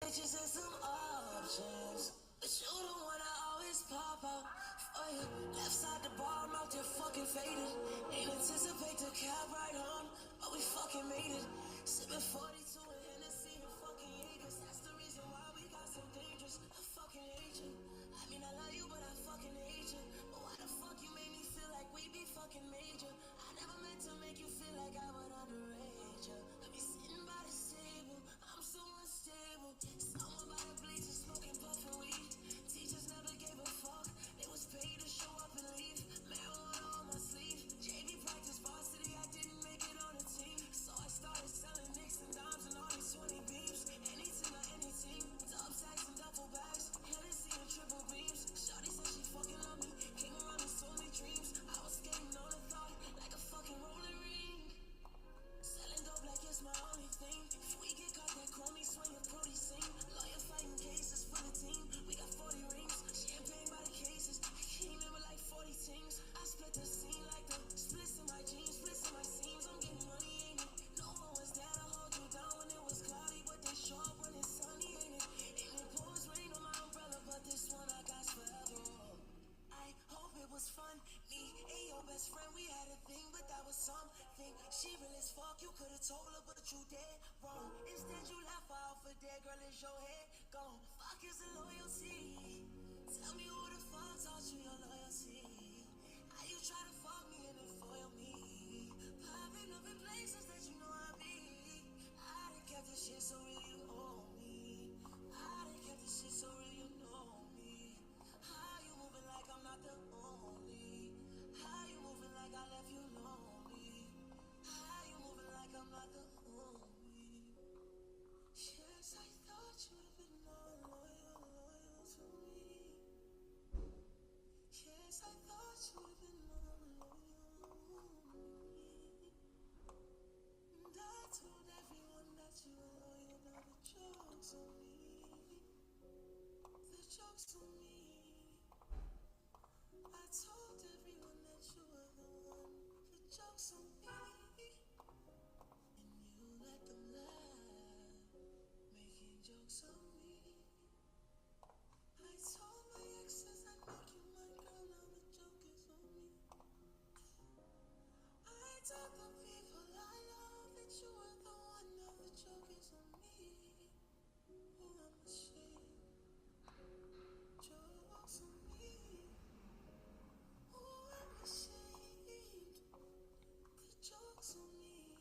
Bitches and some options, but you the one I always pop out for you. Left side the bar, I'm out there fucking faded. Ain't anticipate the cab ride home, but we fucking made it. Sipping 42 and Hennessy and fucking Vegas. That's the reason why we got so dangerous. I fucking hate you. I mean I love you, but I fucking hate you. But why the fuck you made me feel like we be fucking major? I never meant to make you feel like I would underrate you. I be sitting by the table, I'm so unstable. Someone by the bleachers smoking, puffing weed. Teachers never gave a fuck. They was paid to show up and leave. Marijuana on my sleeve. JV practice varsity, I didn't make it on the team. So I started selling nicks and dimes and all these 20 beams. Anything or anything. Dub sacks and duffel bags. Hennessy and triple beams. Shawty said she fucking love me. Came around and told me dreams. I was skating on the thought like a fucking rolling ring. Selling dope like it's my only thing. If we get caught, then call me swinging Brody sing. Lawyer fighting cases for the team. We got 40 rings. Champagne by the cases. I came in with like 40 teams. I split the scene like the splits in my jeans, splits in my seams. I'm getting money, ain't it? No one was there to hold you down when it was cloudy, but they show up when it's sunny, ain't it? Ain't it pours rain on my umbrella, but this one I got forever. I hope it was fun. Me and your best friend, we had a thing, but that was something. She real as fuck, you could've told her, but you dead wrong. Instead, you left her out for dead, girl, is your head gone? Fuck is the loyalty? Tell me who the fuck taught you your loyalty? How you try to fuck me and then foil me? Popping up in places that you know I be. I done kept this shit so real, you owe me. I done kept this shit so real, you know me. How you moving like I'm not the only? How you moving like I left you lonely? How you moving like I'm not the only? Yes, I thought you'd been more loyal, loyal to me. Yes, I thought you'd been more loyal. And I told everyone that you were loyal. Now the joke's on me. The joke's on me. I told everyone that you were the one. The joke's on me. And you let them laugh, making jokes on me. I told my exes I'd make you my girl. Now the joke is on me. I told the people I love that you were the one. Now the joke is on me. Oh, I'm ashamed. Joke's on me. Oh, I'm ashamed. The joke's on me.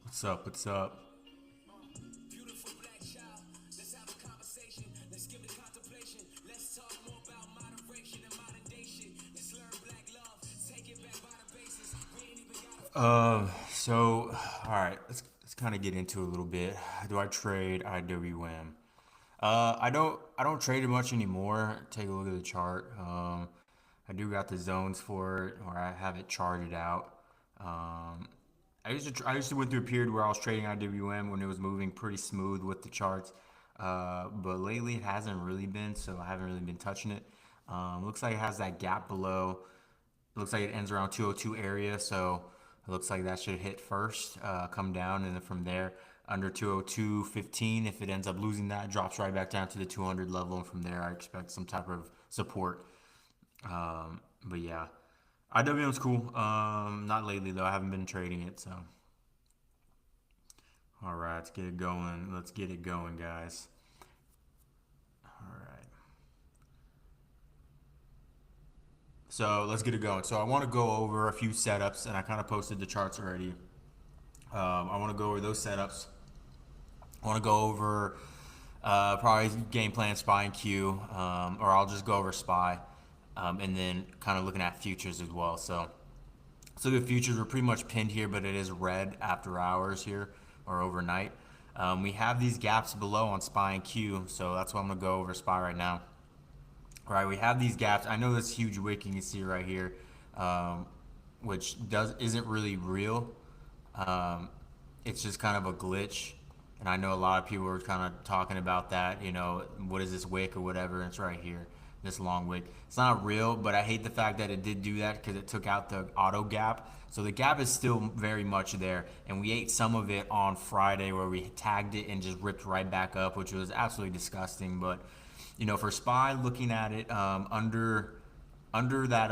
What's up? What's up? Beautiful black child, let's have a conversation. Let's give it contemplation. Let's talk more about moderation and modern day shit. Let's learn black love, take it back by the basis. We ain't even All right, let's kind of get into a little bit. Do I trade IWM? I don't trade it much anymore. Take a look at the chart. I do got the zones for it, or I have it charted out. Um, I used to went through a period where I was trading IWM when it was moving pretty smooth with the charts, but lately it hasn't really been, so I haven't really been touching it. Looks like it has that gap below. It looks like it ends around 202 area, so it looks like that should hit first, come down, and then from there under 202.15. If it ends up losing that, it drops right back down to the 200 level, and from there I expect some type of support. But yeah, IWM's cool. Not lately though. I haven't been trading it, so all right, let's get it going. Let's get it going, guys. All right. So let's get it going. So I want to go over a few setups, and I kind of posted the charts already. I want to go over those setups. I want to go over probably game plan SPY and Q, or I'll just go over SPY, and then kind of looking at futures as well. So the futures are pretty much pinned here, but it is red after hours here or overnight. We have these gaps below on SPY and Q, so that's why I'm gonna go over SPY right now. All right, we have these gaps. I know this huge wick you can see right here, um, which isn't really real. It's just kind of a glitch, And I know a lot of people are kind of talking about that, you know, what is this wick or whatever, and it's right here, this long wick. It's not real, but I hate the fact that it did do that because it took out the auto gap. So the gap is still very much there, and we ate some of it on Friday where we tagged it and just ripped right back up, which was absolutely disgusting. But, you know, for SPY, looking at it under that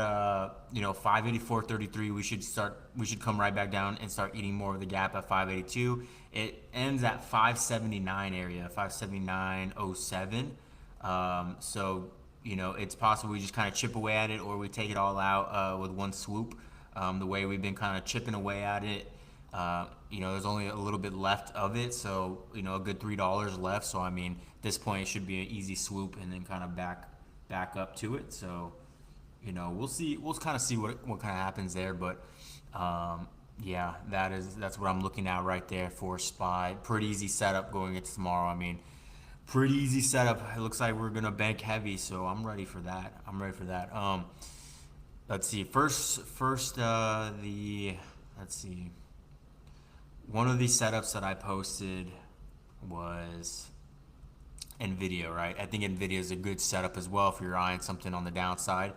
584.33, we should come right back down and start eating more of the gap at 582. It ends at 579 area, 579.07. So you know, it's possible we just kind of chip away at it, or we take it all out with one swoop. The way we've been kind of chipping away at it, you know, there's only a little bit left of it, so you know, a good $3 left. So I mean, at this point, it should be an easy swoop and then kind of back up to it. So you know, we'll see. We'll kind of see what kind of happens there, but yeah, that's what I'm looking at right there for SPY. Pretty easy setup going into tomorrow. I mean, pretty easy setup. It looks like we're gonna bank heavy, so I'm ready for that. I'm ready for that. Let's see. First, let's see. One of these setups that I posted was NVIDIA, right? I think NVIDIA is a good setup as well if you're eyeing something on the downside.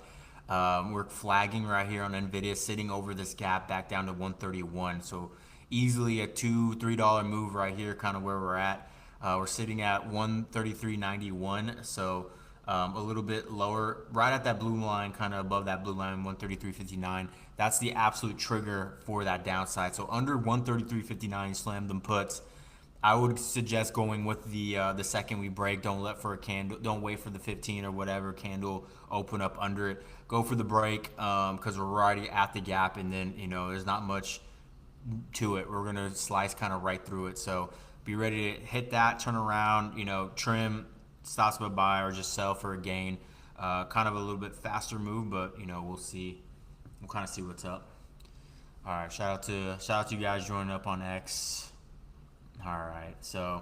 We're flagging right here on NVIDIA, sitting over this gap back down to 131. So easily a $2-3 move right here, kind of where we're at. We're sitting at 133.91. So a little bit lower, right at that blue line, kind of above that blue line, 133.59. That's the absolute trigger for that downside. So under 133.59, slam them puts. I would suggest going with the second we break. Don't let for a candle. Don't wait for the 15 or whatever candle open up under it. Go for the break because we're already at the gap, and then you know there's not much to it. We're gonna slice kind of right through it. So be ready to hit that, turn around, you know, trim, stops by buy or just sell for a gain. Kind of a little bit faster move, but you know we'll see. We'll kind of see what's up. All right, shout out to you guys joining up on X. All right, so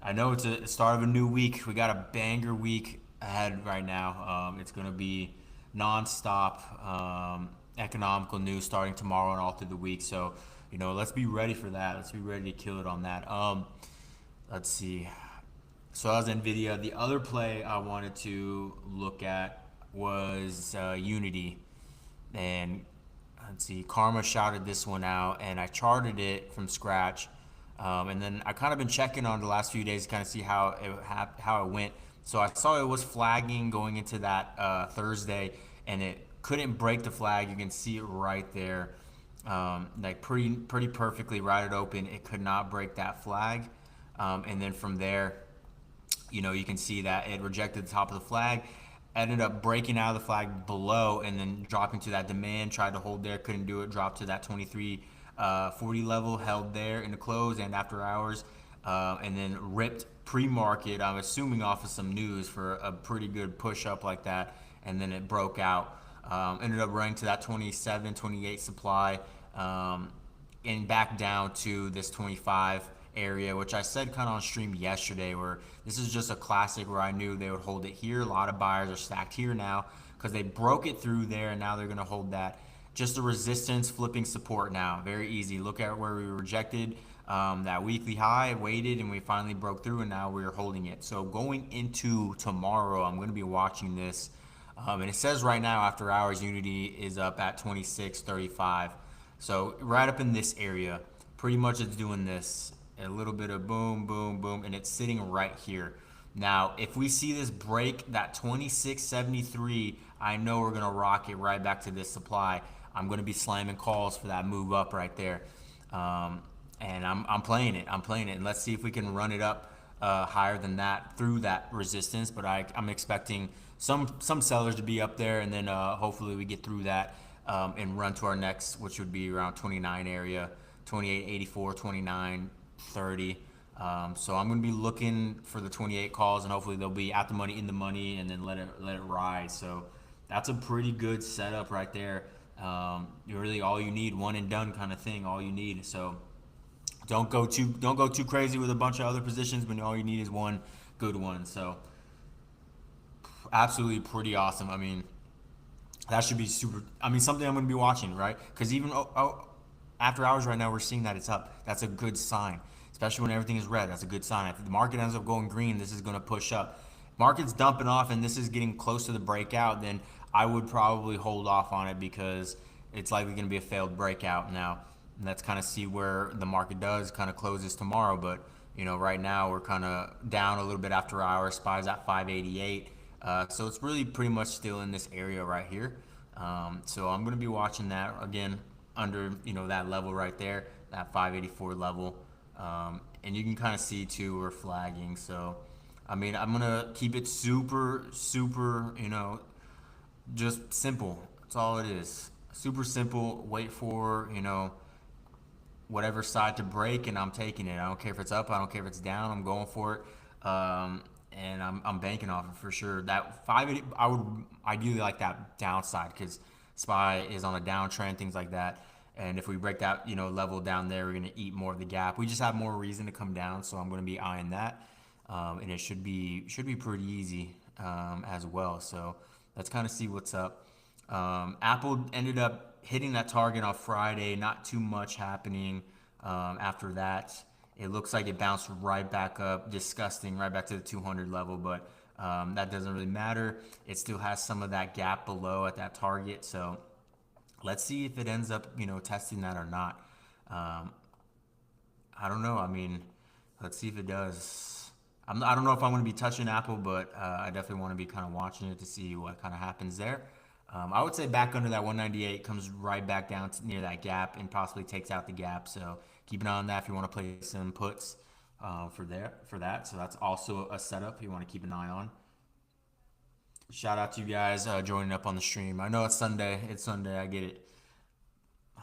I know it's a start of a new week. We got a banger week ahead right now. It's gonna be nonstop economical news starting tomorrow and all through the week. So you know, let's be ready for that. Let's be ready to kill it on that. Let's see. So that was NVIDIA. The other play I wanted to look at was Unity. And let's see, Karma shouted this one out, and I charted it from scratch. And then I kind of been checking on the last few days to kind of see how it went. So I saw it was flagging going into that Thursday, and it couldn't break the flag. You can see it right there, like pretty perfectly right it open. It could not break that flag, and then from there, you know, you can see that it rejected the top of the flag, ended up breaking out of the flag below, and then dropping to that demand. Tried to hold there, couldn't do it. Dropped to that 23.40 level, held there in the close and after hours, and then ripped pre-market. I'm assuming off of some news for a pretty good push up like that, and then it broke out. Ended up running to that 27, 28 supply, and back down to this 25 area, which I said kind of on stream yesterday, where this is just a classic where I knew they would hold it here. A lot of buyers are stacked here now because they broke it through there, and now they're going to hold that. Just a resistance flipping support now. Very easy. Look at where we rejected that weekly high, waited, and we finally broke through, and now we're holding it. So going into tomorrow, I'm going to be watching this. And it says right now, after hours, Unity is up at 26.35. So right up in this area, pretty much it's doing this. A little bit of boom, boom, boom, and it's sitting right here. Now, if we see this break that 26.73, I know we're going to rock it right back to this supply. I'm going to be slamming calls for that move up right there. And I'm playing it. And let's see if we can run it up higher than that through that resistance. But I'm expecting some sellers to be up there, and then hopefully we get through that and run to our next, which would be around 29 area, 28.84, 29.30. So I'm going to be looking for the 28 calls, and hopefully they'll be at the money, in the money, and then let it rise. So that's a pretty good setup right there. You're really all you need, one and done kind of thing. All you need. So don't go too crazy with a bunch of other positions, but all you need is one good one. So absolutely pretty awesome. I mean, that should be super. I mean, something I'm going to be watching, right? Because even after hours right now, we're seeing that it's up. That's a good sign. especially when everything is red. That's a good sign. If the market ends up going green, this is going to push up. Market's dumping off and this is getting close to the breakout, then I would probably hold off on it because it's likely going to be a failed breakout. Now, let's kind of see where the market does kind of closes tomorrow. But right now we're kind of down a little bit after hours. SPY's at 588, so it's really pretty much still in this area right here. So I'm going to be watching that again under that level right there, that 584 level, and you can kind of see too we're flagging. So I mean, I'm gonna keep it super, super, just simple. That's all it is. Super simple. Wait for, whatever side to break, and I'm taking it. I don't care if it's up. I don't care if it's down. I'm going for it, and I'm banking off it for sure. That 580, I would ideally like that downside because SPY is on a downtrend, things like that. And if we break that, level down there, we're gonna eat more of the gap. We just have more reason to come down, so I'm gonna be eyeing that, and it should be pretty easy as well. So let's kind of see what's up. Apple ended up hitting that target on Friday. Not too much happening after that. It looks like it bounced right back up, disgusting, right back to the 200 level, but that doesn't really matter. It still has some of that gap below at that target. So let's see if it ends up, testing that or not. I don't know. I mean, let's see if it does. I don't know if I'm going to be touching Apple, but I definitely want to be kind of watching it to see what kind of happens there. I would say back under that 198 comes right back down to near that gap and possibly takes out the gap. So keep an eye on that if you want to play some puts for that. So that's also a setup you want to keep an eye on. Shout out to you guys joining up on the stream. I know it's Sunday. It's Sunday. I get it.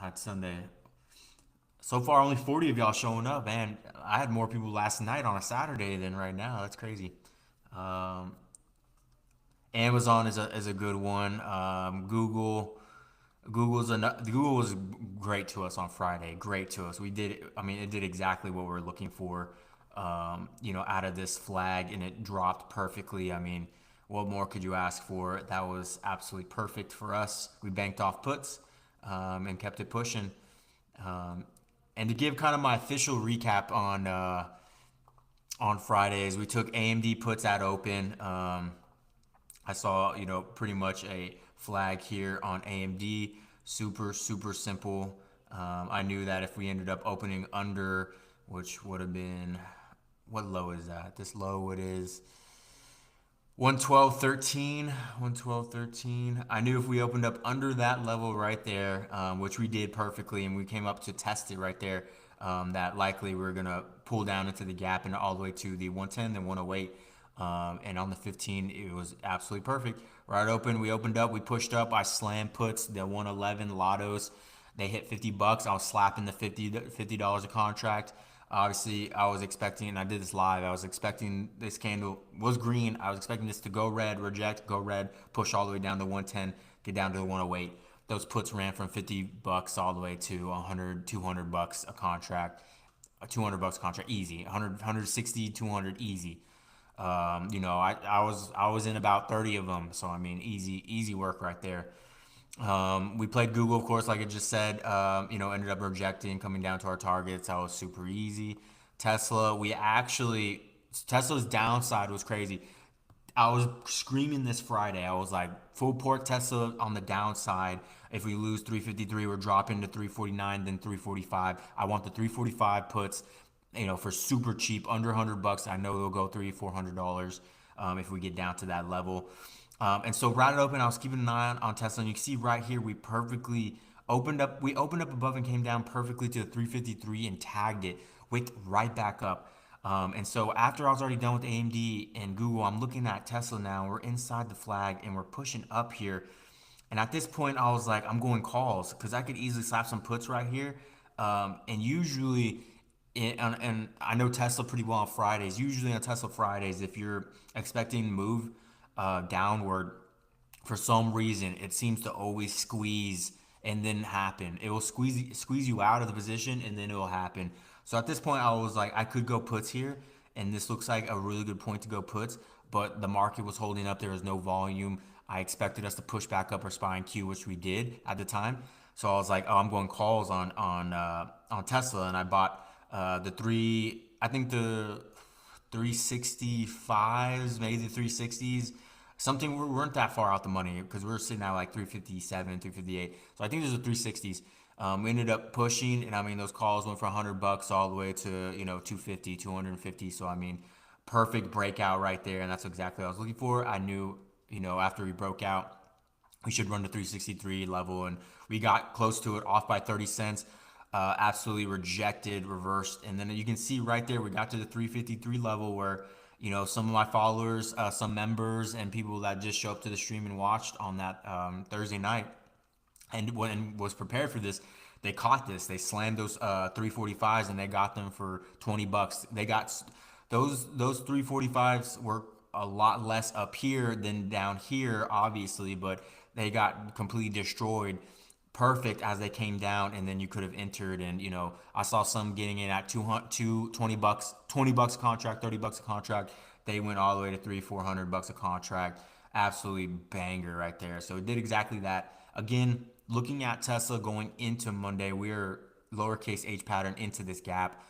It's Sunday. So far, only 40 of y'all showing up, man. I had more people last night on a Saturday than right now. That's crazy. Um, Amazon is a good one. Google was great to us on Friday. Great to us. We did. I mean, it did exactly what we were looking for. Out of this flag, and it dropped perfectly. I mean, what more could you ask for? That was absolutely perfect for us. We banked off puts and kept it pushing. And to give kind of my official recap on Fridays, we took AMD puts at open. I saw, pretty much a flag here on AMD. Super, super simple. I knew that if we ended up opening under, which would have been, what low is that? This low, it is 112.13. 112.13. I knew if we opened up under that level right there, which we did perfectly, and we came up to test it right there, that likely we are going to pull down into the gap and all the way to the 110, then 108. And on the 15, it was absolutely perfect. Right open, we opened up, we pushed up. I slammed puts, the 111 lottos. They hit 50 bucks. I was slapping the $50 a contract. Obviously, I was expecting, and I did this live, I was expecting this candle was green. I was expecting this to go red, reject, go red, push all the way down to 110, get down to the 108. Those puts ran from 50 bucks all the way to 100, 200 bucks a contract. A 200 bucks contract, easy. 100, 160, 200, easy. I was in about 30 of them, so I mean, easy work right there. We played Google, of course, like I just said. Ended up rejecting, coming down to our targets. That was super easy. Tesla's downside was crazy. I was screaming this Friday. I was like, full port Tesla on the downside. If we lose 353, we're dropping to 349, then 345. I want the 345 puts, for super cheap, under 100 bucks. I know they'll go $300-$400 if we get down to that level. And so right open, I was keeping an eye on Tesla, and you can see right here we perfectly opened up. We opened up above and came down perfectly to the 353 and tagged it, went right back up. And so after I was already done with AMD and Google, I'm looking at Tesla now. We're inside the flag and we're pushing up here. And at this point, I was like, I'm going calls because I could easily slap some puts right here. And usually, and I know Tesla pretty well on Fridays. Usually on Tesla Fridays, if you're expecting to move downward, for some reason, it seems to always squeeze and then happen. It will squeeze you out of the position and then it will happen. So at this point, I was like, I could go puts here, and this looks like a really good point to go puts, but the market was holding up. There was no volume. I expected us to push back up our SPY Q, which we did at the time. So I was like, oh, I'm going calls on Tesla, and I bought the I think the 365s, maybe the 360s, something we weren't that far out the money because we were sitting at like 357, 358. So I think there's a 360s. We ended up pushing, and I mean those calls went from $100 all the way to 250, 250. So I mean, perfect breakout right there, and that's exactly what I was looking for. I knew after we broke out, we should run the 363 level, and we got close to it, off by 30 cents. Absolutely rejected, reversed, and then you can see right there we got to the 353 level where some of my followers, some members, and people that just show up to the stream and watched on that Thursday night and when was prepared for this, they caught this. They slammed those 345s and they got them for $20. They got those 345s were a lot less up here than down here, obviously, but they got completely destroyed. Perfect as they came down, and then you could have entered. And I saw some getting in at 20 bucks, $20 a contract, $30 a contract. They went all the way to 300-400 bucks a contract. Absolutely banger right there. So it did exactly that. Again, looking at Tesla going into Monday, we're lowercase h pattern into this gap.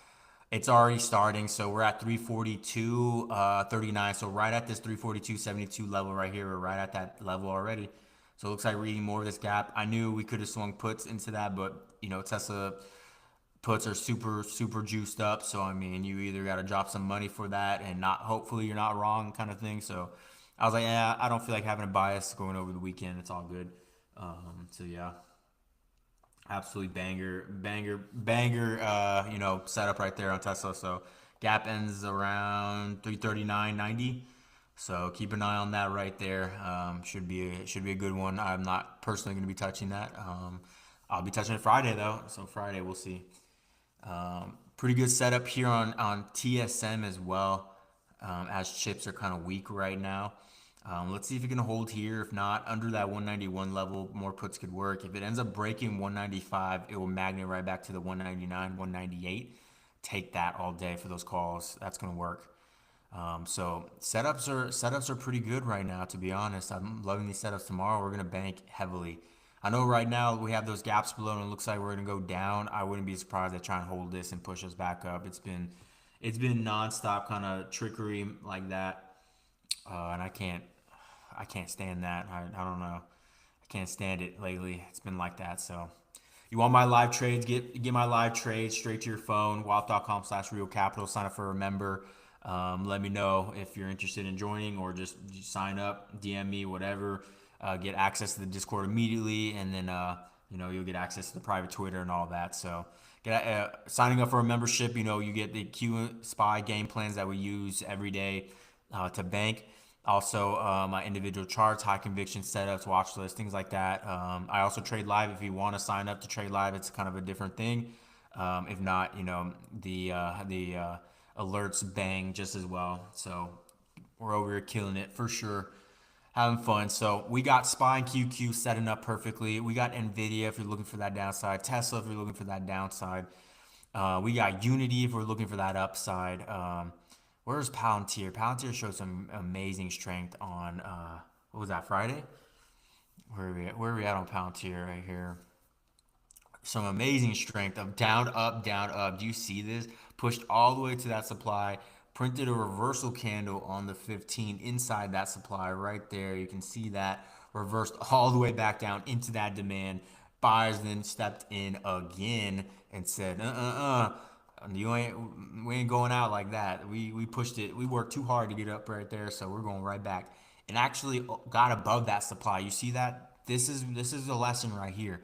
It's already starting, so we're at 342.39. So right at this 342.72 level right here, we're right at that level already. So it looks like we're eating more of this gap. I knew we could have swung puts into that, but Tesla puts are super super juiced up. So I mean, you either got to drop some money for that, and not hopefully you're not wrong kind of thing. So I was like, yeah, I don't feel like having a bias going over the weekend. It's all good. So yeah, absolutely banger. Setup right there on Tesla. So gap ends around 339.90. So keep an eye on that right there. Should be a good one. I'm not personally going to be touching that. I'll be touching it Friday though. So Friday we'll see. Pretty good setup here on TSM as well. As chips are kind of weak right now. Let's see if it can hold here. If not, under that 191 level, more puts could work. If it ends up breaking 195, it will magnet right back to the 199, 198. Take that all day for those calls. That's going to work. So setups are pretty good right now, to be honest. I'm loving these setups. Tomorrow we're gonna bank heavily. I know right now we have those gaps below and it looks like we're gonna go down. I wouldn't be surprised they try and hold this and push us back up. It's been nonstop kind of trickery like that, and I can't stand that. I don't know. I can't stand it lately. It's been like that. So you want my live trades? Get my live trades straight to your phone. Wealth.com/real capital. Sign up for a member. Let me know if you're interested in joining, or just sign up, DM me, whatever. Get access to the Discord immediately, and then you'll get access to the private Twitter and all that. So signing up for a membership, you get the SPY game plans that we use every day to bank. Also, my individual charts, high conviction setups, watch lists, things like that. I also trade live. If you want to sign up to trade live, it's kind of a different thing. If not, the alerts bang just as well. So we're over here killing it for sure, having fun. So we got SPY and QQ setting up perfectly. We got Nvidia if you're looking for that downside, Tesla if you're looking for that downside. We got Unity if we're looking for that upside. Where's Palantir? Palantir showed some amazing strength on what was that, Friday? Where are we at on Palantir right here? Some amazing strength of down, up, down, up. Do you see this? Pushed all the way to that supply, printed a reversal candle on the 15 inside that supply right there. You can see that reversed all the way back down into that demand. Buyers then stepped in again and said, we ain't going out like that. We pushed it. We worked too hard to get up right there, so we're going right back. And actually got above that supply. You see that? This is a lesson right here.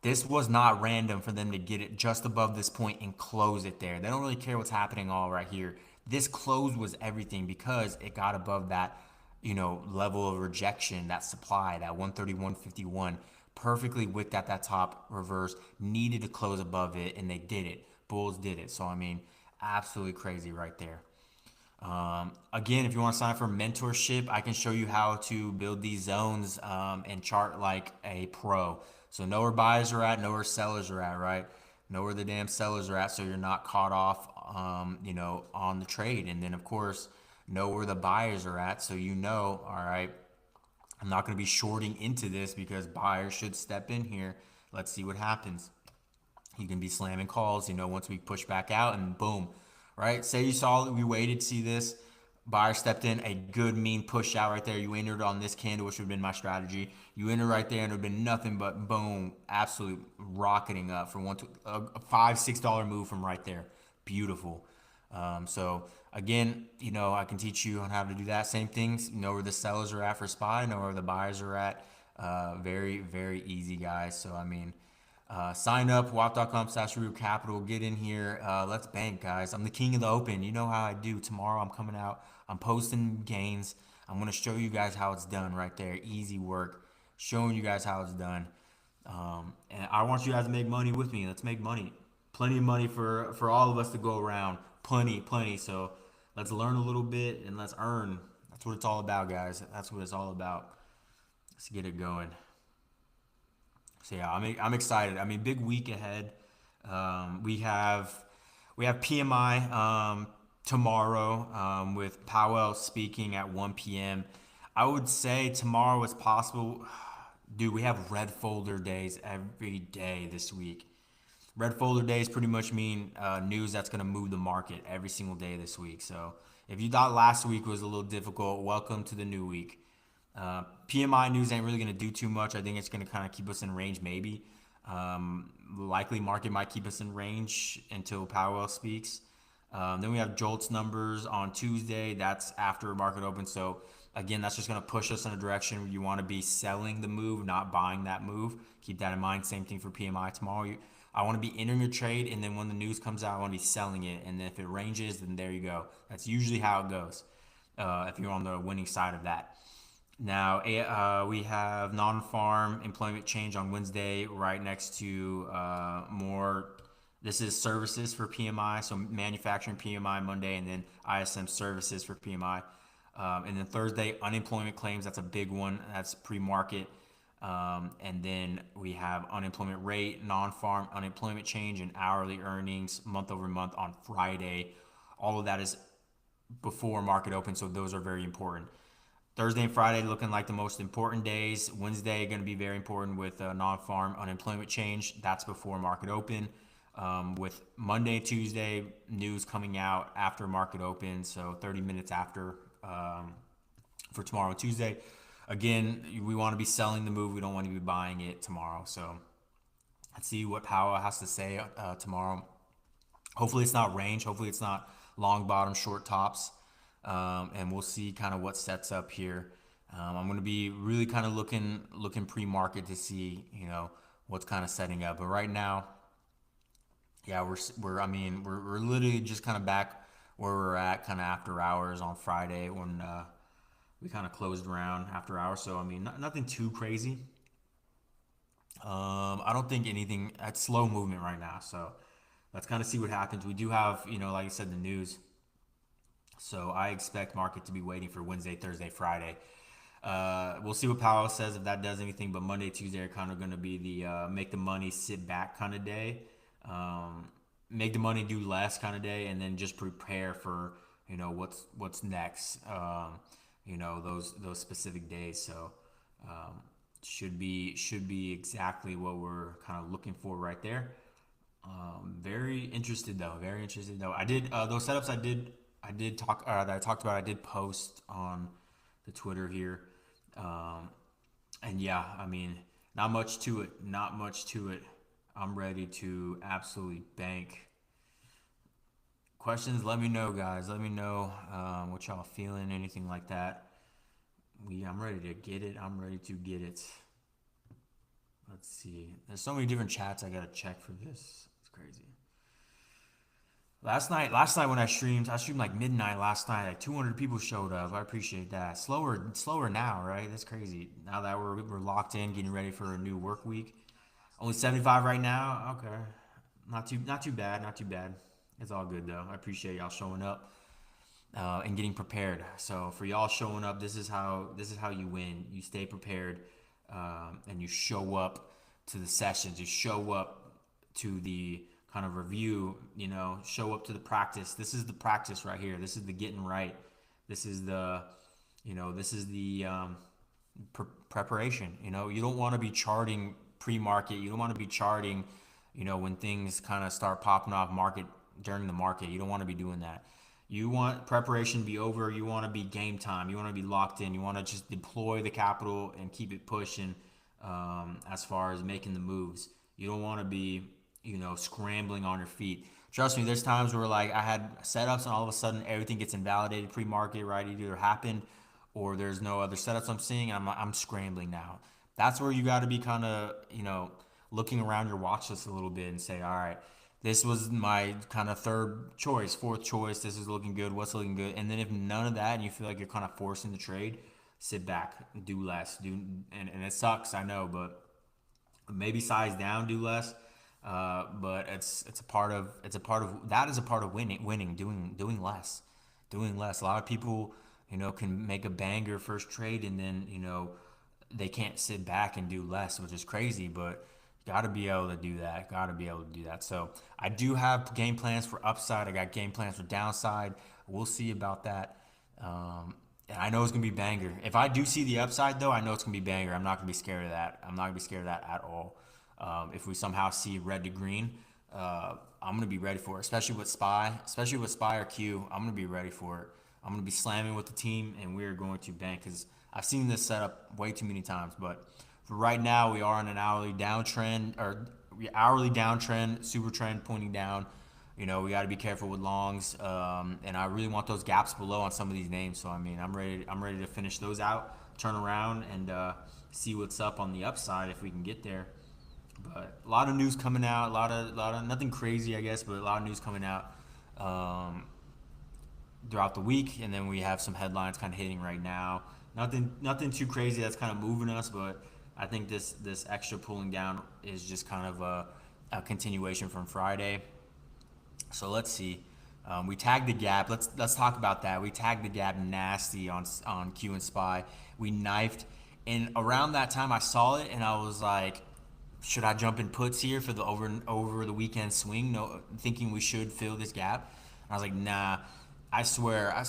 This was not random for them to get it just above this point and close it there. They don't really care what's happening all right here. This close was everything because it got above that, level of rejection, that supply, that 131.51, perfectly wicked at that top reverse, needed to close above it, and they did it. Bulls did it. So, I mean, absolutely crazy right there. Again, if you want to sign up for mentorship, I can show you how to build these zones and chart like a pro. So know where buyers are at, know where sellers are at, right? Know where the damn sellers are at, so you're not caught off, on the trade. And then, of course, know where the buyers are at, so all right, I'm not going to be shorting into this because buyers should step in here. Let's see what happens. You can be slamming calls, once we push back out and boom, right? Say you saw, we waited to see this, buyer stepped in, a good mean push out right there. You entered on this candle, which would have been my strategy. You entered right there, and it would have been nothing but boom, absolute rocketing up from a $5-6 move from right there. Beautiful. So again, I can teach you on how to do that. Same things. Know where the sellers are at for SPY. Know where the buyers are at. Very, very easy, guys. So I mean, sign up, watt.com/Real Capital. Get in here. Let's bank, guys. I'm the king of the open. You know how I do. Tomorrow I'm coming out. I'm posting gains. I'm going to show you guys how it's done right there. Easy work. Showing you guys how it's done. And I want you guys to make money with me. Let's make money. Plenty of money for all of us to go around. Plenty, plenty. So let's learn a little bit and let's earn. That's what it's all about, guys. That's what it's all about. Let's get it going. So yeah, I'm excited. I mean, big week ahead. We have PMI tomorrow with Powell speaking at 1 p.m. I would say tomorrow is possible. Dude, we have red folder days every day this week. Red folder days pretty much mean news that's going to move the market every single day this week. So if you thought last week was a little difficult, welcome to the new week. PMI news ain't really going to do too much. I think it's going to kind of keep us in range maybe. Likely market might keep us in range until Powell speaks. Then we have JOLTS numbers on Tuesday. That's after market open. So again, that's just going to push us in a direction where you want to be selling the move, not buying that move. Keep that in mind. Same thing for PMI tomorrow. I want to be entering a trade, and then when the news comes out, I want to be selling it. And then if it ranges, then there you go. That's usually how it goes if you're on the winning side of that. Now, we have non-farm employment change on Wednesday right next to more. This is services for PMI, so manufacturing PMI Monday, and then ISM services for PMI. And then Thursday, unemployment claims. That's a big one. That's pre-market. And then we have unemployment rate, non-farm unemployment change, and hourly earnings month over month on Friday. All of that is before market open, so those are very important. Thursday and Friday looking like the most important days. Wednesday going to be very important with non-farm unemployment change. That's before market open. With Monday and Tuesday news coming out after market open, so 30 minutes after for tomorrow and Tuesday. Again, we want to be selling the move. We don't want to be buying it tomorrow. So let's see what Powell has to say tomorrow. Hopefully it's not range. Hopefully it's not long bottom, short tops. And we'll see kind of what sets up here. I'm going to be really kind of looking pre-market to see, what's kind of setting up. But right now, yeah, we're literally just kind of back where we're at kind of after hours on Friday when we kind of closed around after hours. So, I mean, nothing too crazy. I don't think anything at slow movement right now. So let's kind of see what happens. We do have, like I said, the news. So I expect market to be waiting for Wednesday, Thursday, Friday. We'll see what Powell says if that does anything. But Monday, Tuesday are kind of going to be the make the money sit back kind of day. Make the money do less kind of day, and then just prepare for what's next. Those specific days. So should be exactly what we're kind of looking for right there. Very interested though. Very interested though. I did those setups. I did talk that I talked about. I did post on the Twitter here, and yeah, I mean, not much to it. Not much to it. I'm ready to absolutely bank. Questions? Let me know, guys. Let me know what y'all feeling. Anything like that. I'm ready to get it. I'm ready to get it. Let's see. There's so many different chats I gotta check for this. It's crazy. Last night when I streamed like midnight last night. Like 200 people showed up. I appreciate that. Slower now, right? That's crazy. Now that we're locked in, getting ready for a new work week. Only 75 right now. Okay, not too bad. Not too bad. It's all good though. I appreciate y'all showing up and getting prepared. So for y'all showing up, this is how you win. You stay prepared and you show up to the sessions. You show up to the kind of review, show up to the practice. This is the practice right here. This is the getting right. This is the, preparation. You don't want to be charting pre-market. You don't want to be charting, when things kind of start popping off market, during the market. You don't want to be doing that. You want preparation to be over. You want to be game time. You want to be locked in. You want to just deploy the capital and keep it pushing as far as making the moves. You don't want to be, scrambling on your feet. Trust me, there's times where like I had setups and all of a sudden everything gets invalidated pre-market, right? It either happened or there's no other setups I'm seeing, and I'm scrambling now. That's where you got to be kind of, looking around your watch list a little bit and say, all right, this was my kind of third choice, fourth choice. This is looking good. What's looking good? And then if none of that and you feel like you're kind of forcing the trade, sit back, do less, and it sucks, I know, but maybe size down, do less. But it's a part of that is a part of winning, doing less, doing less. A lot of people, can make a banger first trade and then they can't sit back and do less, which is crazy. But got to be able to do that. Got to be able to do that. So I do have game plans for upside. I got game plans for downside. We'll see about that. And I know it's gonna be banger. If I do see the upside, though, I know it's gonna be banger. I'm not gonna be scared of that. I'm not gonna be scared of that at all. If we somehow see red to green, I'm gonna be ready for it. Especially with SPY or Q. I'm gonna be ready for it. I'm gonna be slamming with the team, and we're going to bank because I've seen this setup way too many times. But for right now, we are in an hourly downtrend, super trend pointing down. We got to be careful with longs, and I really want those gaps below on some of these names. So I mean, I'm ready to finish those out, turn around, and see what's up on the upside if we can get there. But a lot of news coming out, a lot of nothing crazy, I guess, but a lot of news coming out throughout the week, and then we have some headlines kind of hitting right now. Nothing too crazy that's kind of moving us, but I think this extra pulling down is just kind of a continuation from Friday. So let's see. We tagged the gap. Let's talk about that. We tagged the gap nasty on Q and SPY. We knifed, and around that time I saw it, and I was like, should I jump in puts here for the over the weekend swing? No, thinking we should fill this gap. And I was like, nah. I swear, I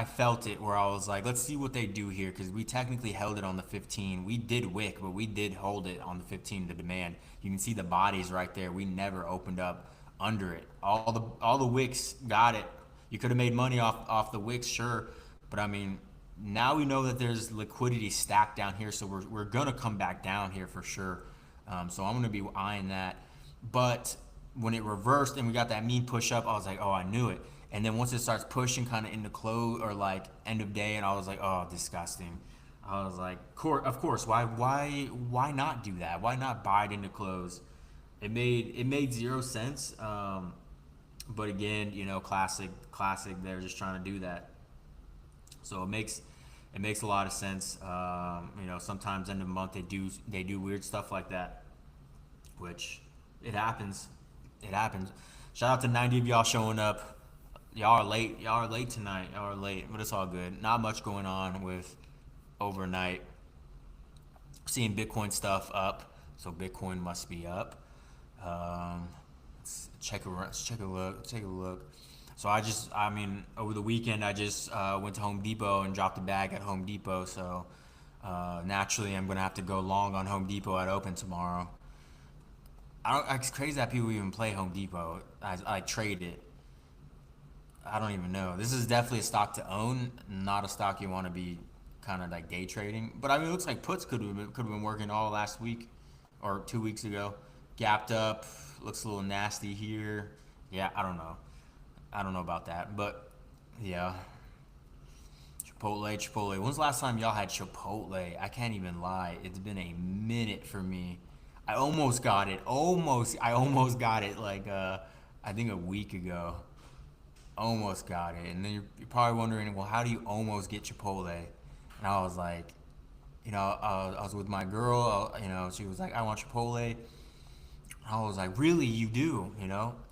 felt it where I was like, let's see what they do here because we technically held it on the 15. We did wick, but we did hold it on the 15 to demand. You can see the bodies right there. We never opened up under it. All the wicks got it. You could have made money off the wicks, sure, but I mean, now we know that there's liquidity stacked down here, so we're gonna come back down here for sure. So I'm gonna be eyeing that. But when it reversed and we got that mean push up, I was like, oh, I knew it. And then once it starts pushing kind of into close or like end of day, and I was like, oh, disgusting. I was like, of course, why not do that? Why not buy it into close? It made zero sense. But again, classic. They're just trying to do that. So it makes a lot of sense. Sometimes end of the month they do weird stuff like that, which it happens. It happens. Shout out to 90 of y'all showing up. Y'all are late. Y'all are late tonight. Y'all are late, but it's all good. Not much going on with overnight. Seeing Bitcoin stuff up, so Bitcoin must be up. Let's check a look. So over the weekend I just went to Home Depot and dropped a bag at Home Depot. So naturally I'm gonna have to go long on Home Depot at open tomorrow. It's crazy that people even play Home Depot. I trade it. I don't even know. This is definitely a stock to own, not a stock you want to be kind of like day trading. But I mean, it looks like puts could have been working all last week or 2 weeks ago. Gapped up, looks a little nasty here. Yeah, I don't know. I don't know about that, but yeah. Chipotle. When's the last time y'all had Chipotle? I can't even lie. It's been a minute for me. I almost got it. I almost got it like I think a week ago. Almost got it. And then you're probably wondering, well, how do you almost get Chipotle? And I was like, I was with my girl, she was like, I want Chipotle. I was like, really, you do?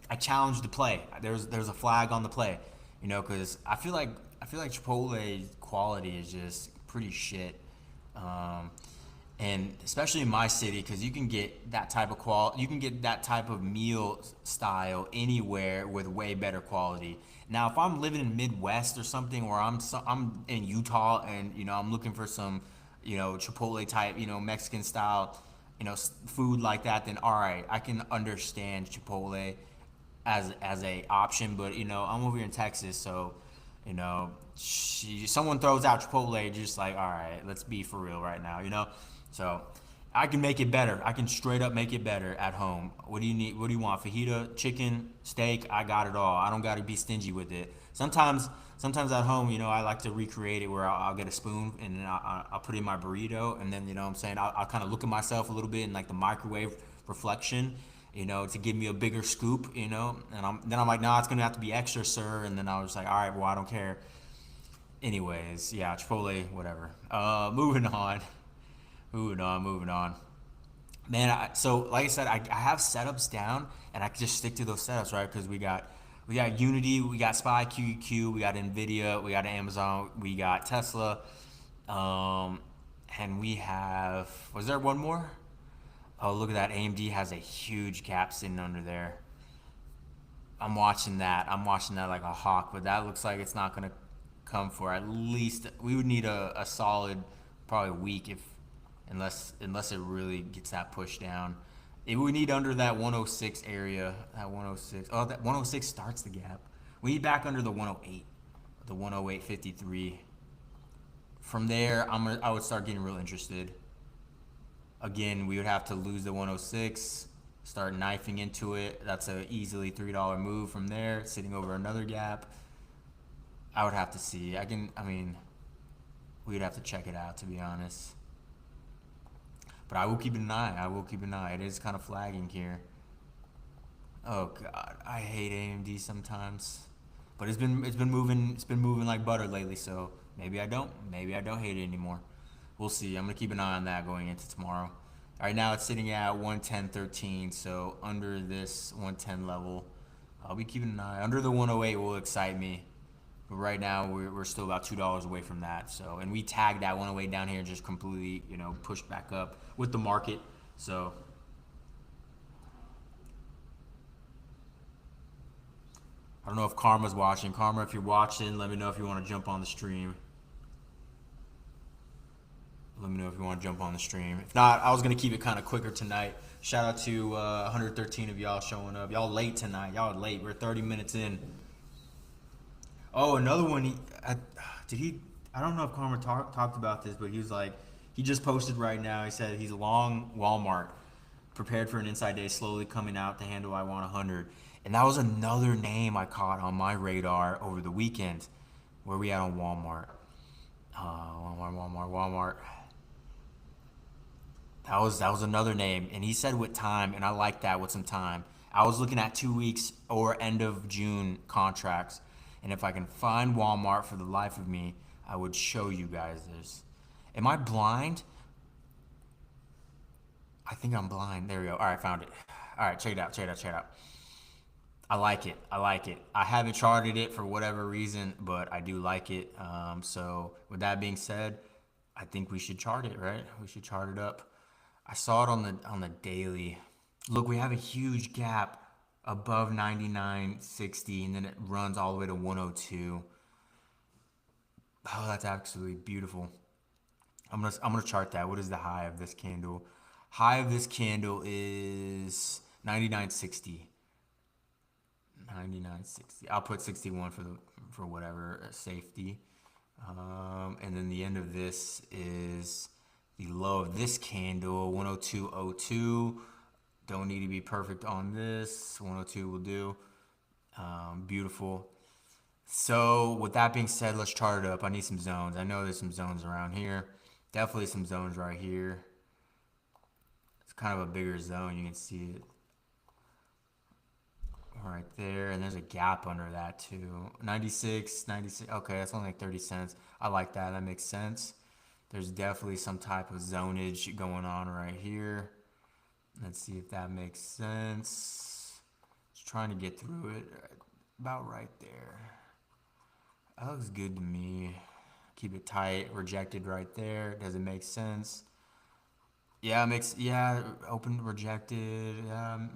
I challenged the play. There's a flag on the play, because I feel like Chipotle's quality is just pretty shit, and especially in my city, because you can get that type of you can get that type of meal style anywhere with way better quality. Now, if I'm living in Midwest or something, or I'm in Utah and I'm looking for some Chipotle type Mexican style food like that, then all right, I can understand Chipotle as a option, but I'm over here in Texas, so someone throws out Chipotle, you're just like, all right, let's be for real right now. So I can make it better. I can straight up make it better at home. What do you need? What do you want? Fajita, chicken, steak? I got it all. I don't got to be stingy with it. Sometimes at home, I like to recreate it where I'll get a spoon and then I'll put it in my burrito, and then what I'm saying, I'll kind of look at myself a little bit in like the microwave reflection, to give me a bigger scoop, and I'm like, nah, it's gonna have to be extra, sir. And then I was like, all right, well, I don't care. Anyways, yeah, Chipotle, whatever. Moving on. Man, so like I said, I have setups down, and I can just stick to those setups, right? Because we got Unity, we got SPY QQQ, we got Nvidia, we got Amazon, we got Tesla, um, and we have. Was there one more? Oh, look at that! AMD has a huge gap sitting under there. I'm watching that. I'm watching that like a hawk, but that looks like it's not gonna come for at least. We would need a solid, probably a week if, unless it really gets that pushed down. It would need under that 106 area. That 106. Oh, that 106 starts the gap. We need back under the 108, the 108.53. From there, I would start getting real interested. Again, we would have to lose the 106, start knifing into it. That's a easily $3 move from there, sitting over another gap. I would have to see. I mean, we'd have to check it out, to be honest. But I will keep an eye. I will keep an eye. It is kind of flagging here. Oh God, I hate AMD sometimes. But it's been moving. It's been moving like butter lately. So maybe I don't. Maybe I don't hate it anymore. We'll see. I'm gonna keep an eye on that going into tomorrow. All right, now it's sitting at 110.13. So under this 110 level, I'll be keeping an eye. Under the 108 will excite me. But right now we're still about $2 away from that. So, and we tagged that 108 down here and just completely pushed back up with the market. So I don't know if Karma's watching. Karma, if you're watching, let me know if you want to jump on the stream. Let me know if you want to jump on the stream. If not, I was going to keep it kind of quicker tonight. Shout out to 113 of y'all showing up. Y'all late tonight. Y'all late. We're 30 minutes in. Oh, another one. Did he? I don't know if Karma talked about this, but he was like, he just posted right now. He said he's long Walmart, prepared for an inside day, slowly coming out to handle I want 100. And that was another name I caught on my radar over the weekend. Where we at on Walmart? Walmart. That was another name, and he said with time, and I like that with some time. I was looking at 2 weeks or end of June contracts, and if I can find Walmart for the life of me, I would show you guys this. Am I blind? I think I'm blind. There we go. All right, found it. All right, check it out. I like it. I haven't charted it for whatever reason, but I do like it. So with that being said, I think we should chart it, right? We should chart it up. I saw it on the daily. Look, we have a huge gap above 99.60, and then it runs all the way to 102. Oh, that's absolutely beautiful. I'm gonna chart that. What is the high of this candle? High of this candle is 99.60. 99.60. I'll put 61 for whatever safety. And then the end of this is the low of this candle, 102.02. Don't need to be perfect on this. 102 will do. Beautiful. So with that being said, let's chart it up. I need some zones. I know there's some zones around here. Definitely some zones right here. It's kind of a bigger zone. You can see it right there, and there's a gap under that too. 96. Okay, that's only like 30 cents. I like that. That makes sense. There's definitely some type of zonage going on right here. Let's see if that makes sense. Just trying to get through it. About right there. That looks good to me. Keep it tight. Rejected right there. Does it make sense? Yeah, open rejected.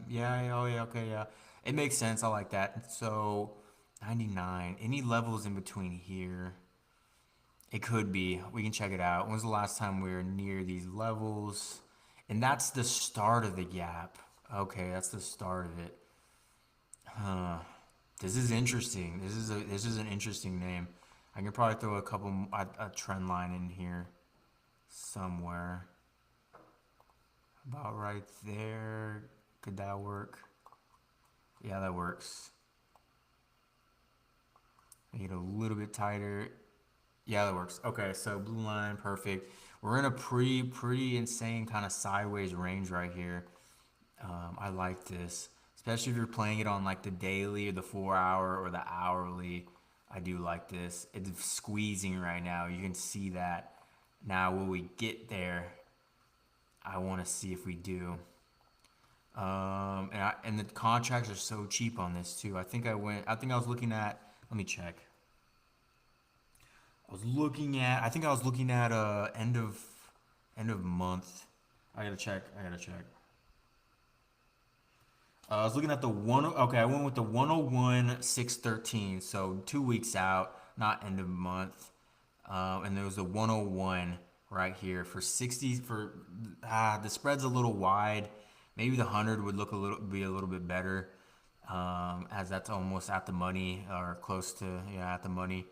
Yeah, oh yeah, okay, yeah. It makes sense. I like that. So 99. Any levels in between here? It could be. We can check it out. When was the last time we were near these levels? And that's the start of the gap. Okay, that's the start of it. Huh. This is interesting. This is an interesting name. I can probably throw a trend line in here somewhere. About right there. Could that work? Yeah, that works. Make it a little bit tighter. Yeah, that works. Okay, so blue line, perfect. We're in a pretty insane kind of sideways range right here. I like this, especially if you're playing it on like the daily or the 4 hour or the hourly. I do like this. It's squeezing right now. You can see that. Now, will we get there? I want to see if we do. And the contracts are so cheap on this too. I think I went. I think I was looking at. Let me check. I was looking at. I think I was looking at end of month. I gotta check. I gotta check. I was looking at the one. Okay, I went with the 101,613. So 2 weeks out, not end of month. And there was a 101 right here for 60. The spread's a little wide. Maybe the 100 would be a little bit better, as that's almost at the money or close to, yeah, at the money.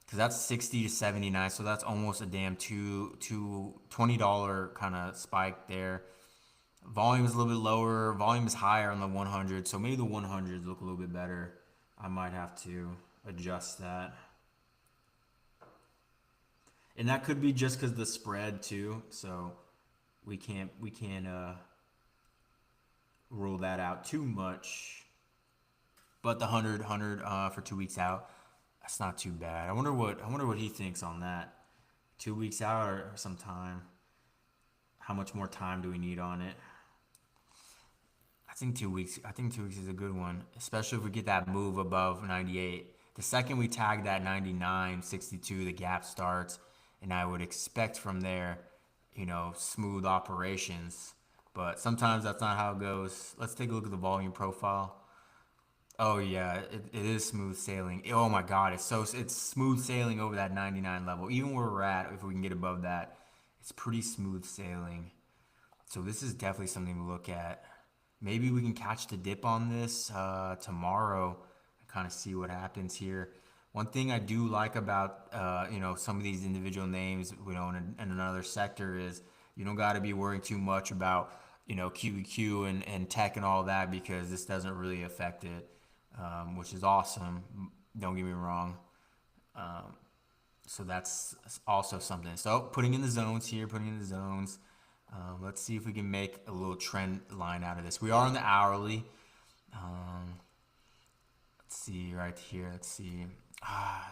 Because that's 60 to 79, so that's almost a damn $20 kind of spike there. Volume is a little bit lower. Volume is higher on the 100, so maybe the 100s look a little bit better. I might have to adjust that, and that could be just because the spread too. So we can't rule that out too much. But the 100 for 2 weeks out, that's not too bad. I wonder what he thinks on that. 2 weeks out or some time. How much more time do we need on it? I think 2 weeks. I think 2 weeks is a good one, especially if we get that move above 98. The second we tag that 99.62, the gap starts, and I would expect from there, smooth operations. But sometimes that's not how it goes. Let's take a look at the volume profile. Oh yeah, it is smooth sailing. Oh my God, it's smooth sailing over that 99 level. Even where we're at, if we can get above that, it's pretty smooth sailing. So this is definitely something to look at. Maybe we can catch the dip on this tomorrow and kind of see what happens here. One thing I do like about some of these individual names, in another sector is you don't got to be worrying too much about QQQ and tech and all that because this doesn't really affect it, which is awesome. Don't get me wrong. So that's also something. So putting in the zones here, putting in the zones. Let's see if we can make a little trend line out of this. We are on the hourly. Um, let's see right here. Let's see. I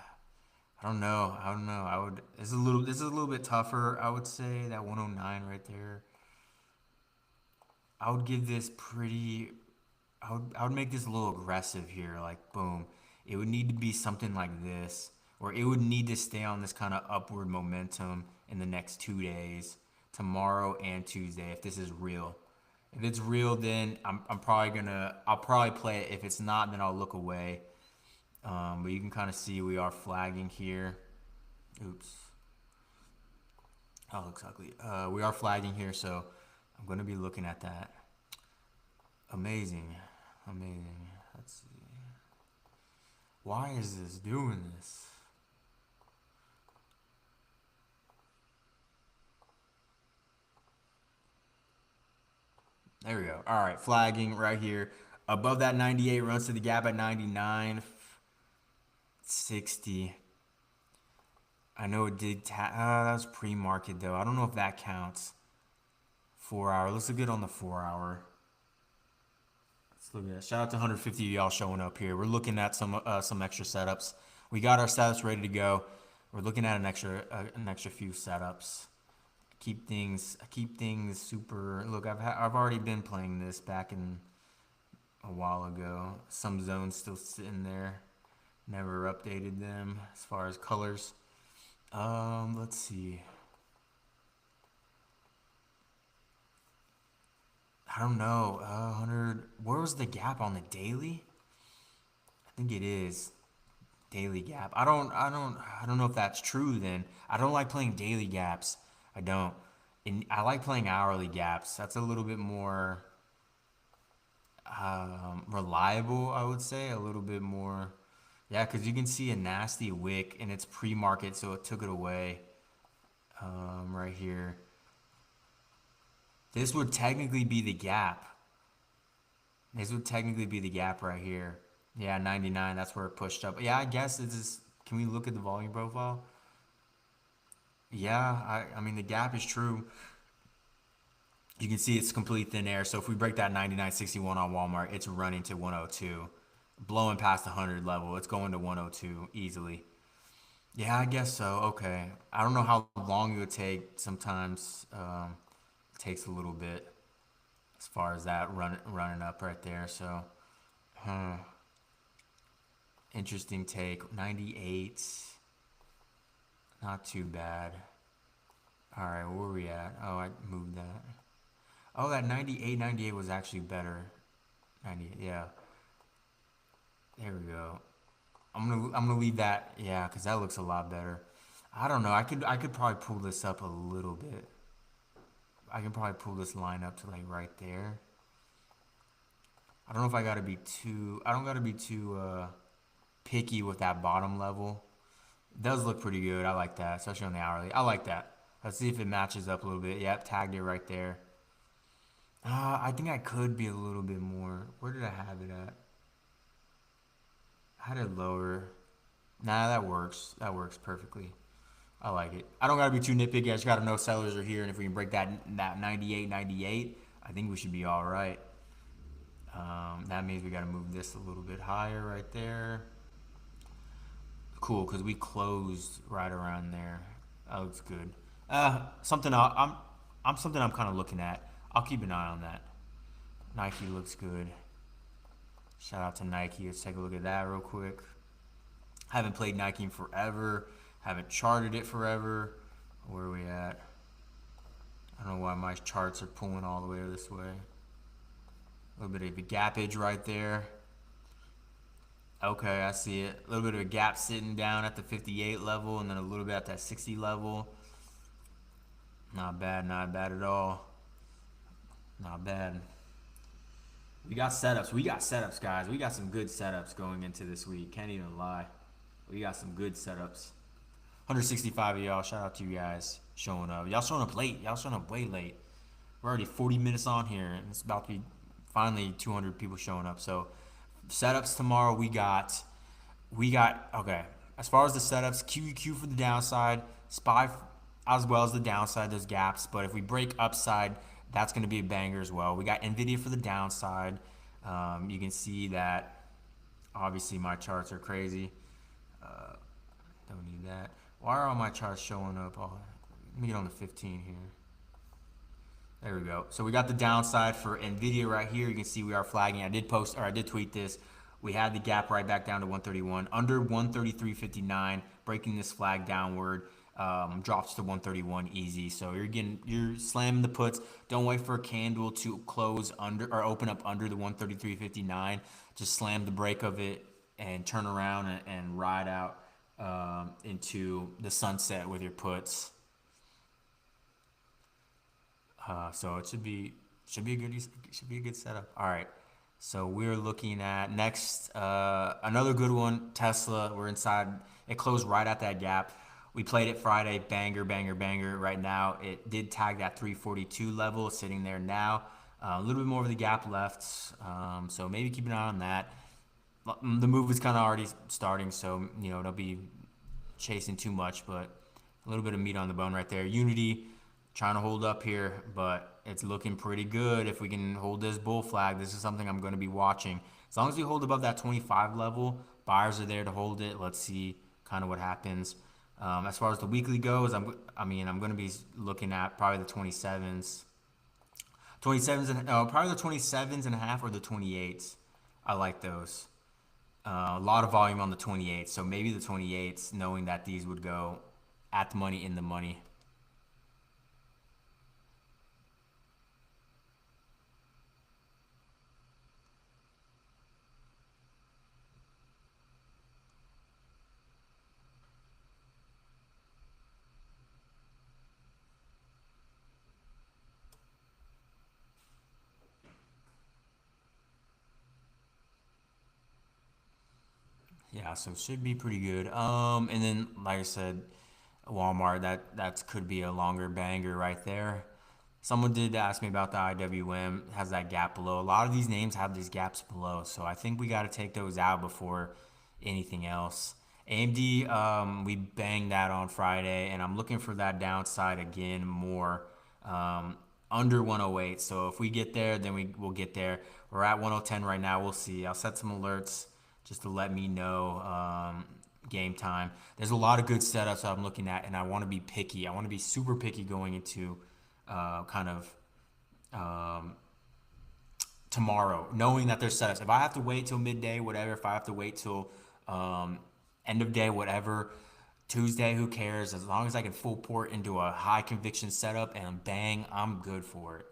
don't know. I don't know. I would. This is a little bit tougher. I would say that 109 right there. I would give this pretty. I would make this a little aggressive here. Like boom. It would need to be something like this, or it would need to stay on this kind of upward momentum in the next 2 days, tomorrow and Tuesday, if this is real. If it's real, then I'll probably play it. If it's not, then I'll look away. But you can kind of see we are flagging here. Oops. Oh, looks ugly. We are flagging here, so I'm going to be looking at that. Amazing. Amazing. Let's see. Why is this doing this? There we go. All right, flagging right here. Above that 98, runs to the gap at 99. 60. I know it did. That was pre-market though. I don't know if that counts. 4 hour. Let's look good on the 4 hour. Let's look at it. Shout out to 150 of y'all showing up here. We're looking at some extra setups. We got our setups ready to go. We're looking at an extra few setups. Keep things super. Look, I've already been playing this back in a while ago. Some zones still sitting there. Never updated them as far as colors. Let's see. I don't know. 100. Where was the gap on the daily? I think it is daily gap. I don't know if that's true. Then I don't like playing daily gaps. I don't. And I like playing hourly gaps. That's a little bit more. reliable, I would say, a little bit more. Yeah, because you can see a nasty wick and it's pre-market, so it took it away right here. This would technically be the gap. This would technically be the gap right here. Yeah, 99, that's where it pushed up. Yeah, I guess it's just, can we look at the volume profile? Yeah, I mean, the gap is true. You can see it's complete thin air. So if we break that 99.61 on Walmart, it's running to 102, blowing past the 100 level. It's going to 102 easily. Yeah, I guess so. Okay. I don't know how long it would take. Sometimes it takes a little bit as far as that running up right there. So, huh. Interesting take. 98. Not too bad. All right, where are we at? Oh, I moved that. Oh, that 98, 98 was actually better. 98, yeah. There we go. I'm gonna leave that, yeah, because that looks a lot better. I don't know. I could probably pull this up a little bit. I can probably pull this line up to like right there. I don't know if I gotta be too. I don't gotta be too picky with that bottom level. It does look pretty good. I like that, especially on the hourly. I like that. Let's see if it matches up a little bit. Yep, tagged it right there. I think I could be a little bit more. Where did I have it at? I had it lower. Nah, that works. That works perfectly. I like it. I don't gotta be too nitpicky. I just gotta know sellers are here, and if we can break that 98, 98, I think we should be all right. That means we gotta move this a little bit higher right there. Cool, because we closed right around there. That looks good. Something I'm something I'm kind of looking at. I'll keep an eye on that. Nike looks good. Shout out to Nike. Let's take a look at that real quick. Haven't played Nike in forever. Haven't charted it forever. Where are we at? I don't know why my charts are pulling all the way this way. A little bit of a gappage right there. Okay, I see it. A little bit of a gap sitting down at the 58 level and then a little bit at that 60 level. Not bad at all. Not bad. We got setups. We got setups, guys. We got some good setups going into this week. Can't even lie. We got some good setups. 165 of y'all. Shout out to you guys showing up. Y'all showing up late. Y'all showing up way late. We're already 40 minutes on here, and it's about to be finally 200 people showing up. So setups tomorrow. We got okay. As far as the setups, QQQ for the downside, SPY as well as the downside. Those gaps, but if we break upside, that's going to be a banger as well. We got Nvidia for the downside. You can see that obviously my charts are crazy. Don't need that. Why are all my charts showing up? Let me get on the 15 here. There we go. So we got the downside for Nvidia right here. You can see we are flagging. I did tweet this. We had the gap right back down to 131, under 133.59, breaking this flag downward. Drops to 131 easy. So you're slamming the puts. Don't wait for a candle to close under or open up under the 133.59. Just slam the break of it and turn around and ride out into the sunset with your puts. So it should be a good setup. All right. So we're looking at next another good one, Tesla. We're inside. It closed right at that gap. We played it Friday, banger, banger, banger. Right now, it did tag that 342 level, sitting there now. A little bit more of the gap left, so maybe keep an eye on that. The move is kind of already starting, so don't be chasing too much, but a little bit of meat on the bone right there. Unity trying to hold up here, but it's looking pretty good. If we can hold this bull flag, this is something I'm going to be watching. As long as we hold above that 25 level, buyers are there to hold it. Let's see kind of what happens. As far as the weekly goes, I'm going to be looking at probably the 27s. 27s and probably the 27s and a half or the 28s. I like those. A lot of volume on the 28s, so maybe the 28s, knowing that these would go at the money, in the money. Yeah, so it should be pretty good. And then like I said, Walmart, that could be a longer banger right there. Someone did ask me about the IWM. Has that gap below? A lot of these names have these gaps below, so I think we got to take those out before anything else. AMD, we banged that on Friday, and I'm looking for that downside again more, under 108. So if we get there, then we'll get there. We're at 1010 right now. We'll see. I'll set some alerts just to let me know, game time. There's a lot of good setups I'm looking at, and I want to be picky. I want to be super picky going into, kind of, tomorrow, knowing that there's setups. If I have to wait till midday, whatever. If I have to wait till, um, end of day, whatever. Tuesday, who cares? As long as I can full port into a high conviction setup and bang, I'm good for it.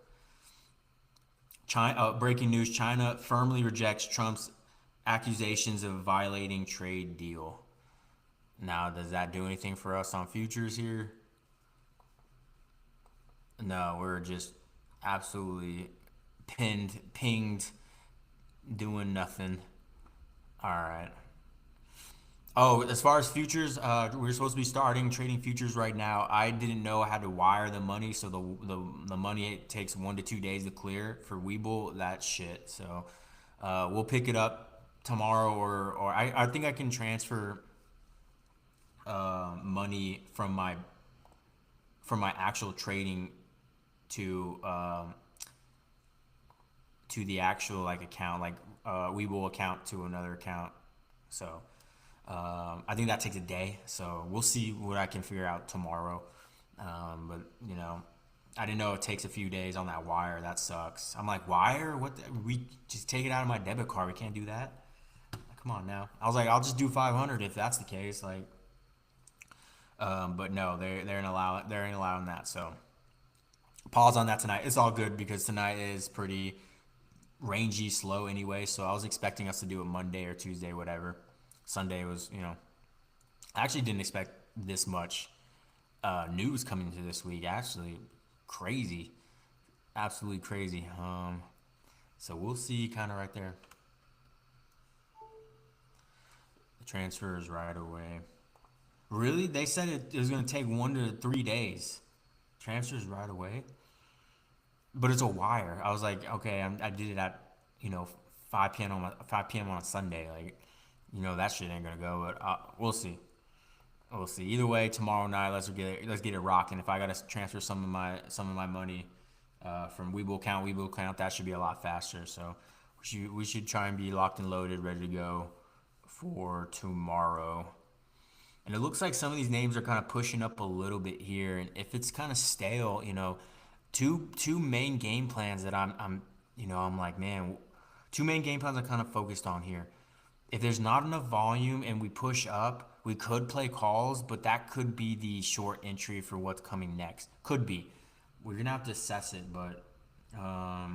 China, breaking news: China firmly rejects Trump's accusations of violating trade deal. Now, does that do anything for us on futures here? No, we're just absolutely pinged, doing nothing. All right. Oh, as far as futures, we're supposed to be starting trading futures right now. I didn't know I had to wire the money, so the money, it takes 1 to 2 days to clear for Webull. That shit. So, we'll pick it up tomorrow, or I think I can transfer, money from my actual trading to, to the actual like account, like, Webull account to another account. So, I think that takes a day, so we'll see what I can figure out tomorrow. But I didn't know it takes a few days on that wire. That sucks. I'm like, wire? What? We just take it out of my debit card. We can't do that. Come on now. I was like, I'll just do 500 if that's the case. Like, but no, they ain't allowing that. So pause on that tonight. It's all good because tonight is pretty rangy, slow anyway. So I was expecting us to do it Monday or Tuesday, whatever. Sunday was, I actually didn't expect this much, news coming into this week. Actually, crazy, absolutely crazy. So we'll see, kind of right there. The transfer is right away. Really? They said it was going to take 1 to 3 days. Transfers right away, but it's a wire. I was like, okay, I did it at, you know 5 p.m. on a Sunday. Like, that shit ain't gonna go. But, we'll see. We'll see. Either way, tomorrow night, let's get it rocking. If I gotta transfer some of my money, from Webull account, that should be a lot faster. So we should try and be locked and loaded, ready to go for tomorrow. And it looks like some of these names are kind of pushing up a little bit here. And if it's kind of stale, two main game plans that I'm like, man, two main game plans I'm kind of focused on here. If there's not enough volume and we push up, we could play calls, but that could be the short entry for what's coming next. Could be. We're gonna have to assess it, but, I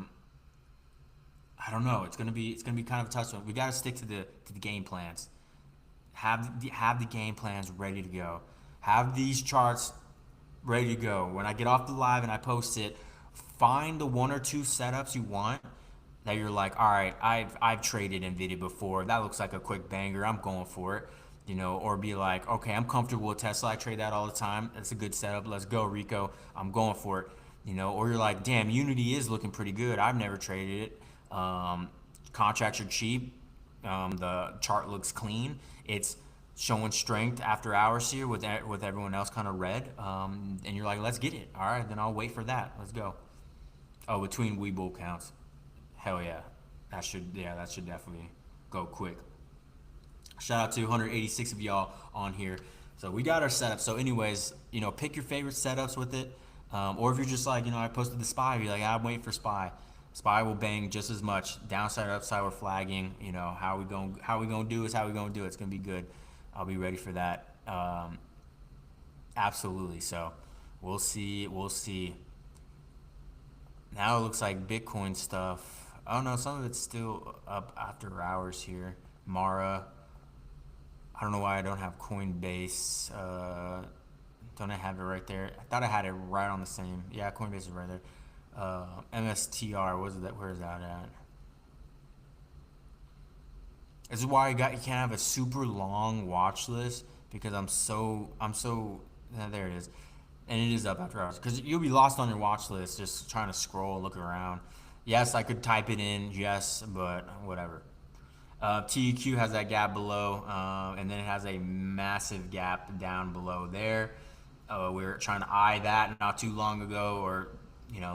don't know. It's gonna be kind of a tough one. We got to stick to the game plans. Have the game plans ready to go. Have these charts ready to go. When I get off the live and I post it, find the one or two setups you want that you're like, all right, I've traded Nvidia before. That looks like a quick banger. I'm going for it. Or be like, okay, I'm comfortable with Tesla. I trade that all the time. That's a good setup. Let's go, Rico. I'm going for it. Or you're like, damn, Unity is looking pretty good. I've never traded it. Contracts are cheap. The chart looks clean. It's showing strength after hours here with everyone else kind of red. And you're like, let's get it. All right, then I'll wait for that. Let's go. Oh, between Webull counts. Hell yeah. That should definitely go quick. Shout out to 186 of y'all on here. So we got our setup. So anyways, pick your favorite setups with it. Or if you're just like, I posted the SPY, you're like, I'm waiting for SPY. SPY will bang just as much. Downside or upside, we're flagging. How we gonna do is how we gonna do it. It's gonna be good. I'll be ready for that. Absolutely. So we'll see. We'll see. Now it looks like Bitcoin stuff. I don't know. Some of it's still up after hours here. Mara. I don't know why I don't have Coinbase. Don't I have it right there? I thought I had it right on the same. Yeah, Coinbase is right there. MSTR, where is that at? This is why you can't have a super long watch list because there it is, and it is up after hours because you'll be lost on your watch list just trying to scroll, look around. Yes, I could type it in, yes, but whatever. TEQ has that gap below, and then it has a massive gap down below there. We were trying to eye that not too long ago, or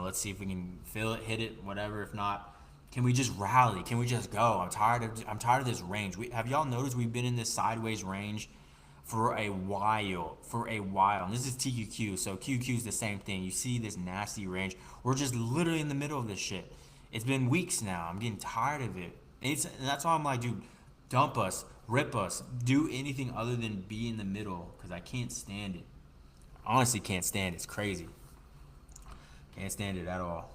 let's see if we can fill it, hit it, whatever. If not, can we just rally? Can we just go? I'm tired of this range. Have y'all noticed we've been in this sideways range for a while, and this is TQQ, so QQ is the same thing. You see this nasty range. We're just literally in the middle of this shit. It's been weeks now. I'm getting tired of it. And that's why I'm like, dude, dump us, rip us, do anything other than be in the middle because I can't stand it. Honestly, can't stand it. It's crazy. Can't stand it at all.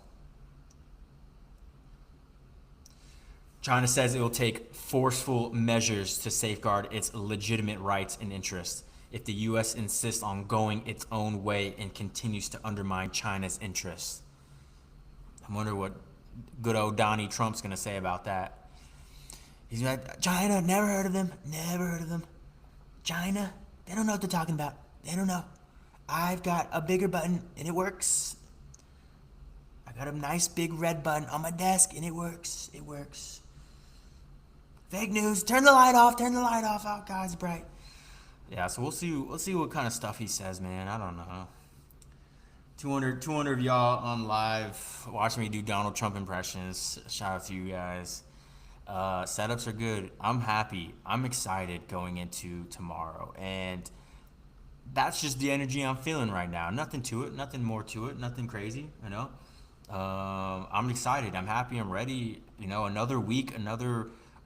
China says it will take forceful measures to safeguard its legitimate rights and interests if the U.S. insists on going its own way and continues to undermine China's interests. I wonder what good old Donnie Trump's going to say about that. He's like, China, never heard of them, never heard of them. China, they don't know what they're talking about. They don't know. I've got a bigger button and it works. I got a nice big red button on my desk and it works. It works. Fake news. Turn the light off. Turn the light off. Oh, God, it's bright. Yeah, so we'll see. We'll see what kind of stuff he says, man. I don't know. 200 of y'all on live watching me do Donald Trump impressions. Shout out to you guys. Setups are good. I'm happy. I'm excited going into tomorrow, and that's just the energy I'm feeling right now. Nothing to it. Nothing more to it. Nothing crazy. I'm excited. I'm happy. I'm ready. Another week.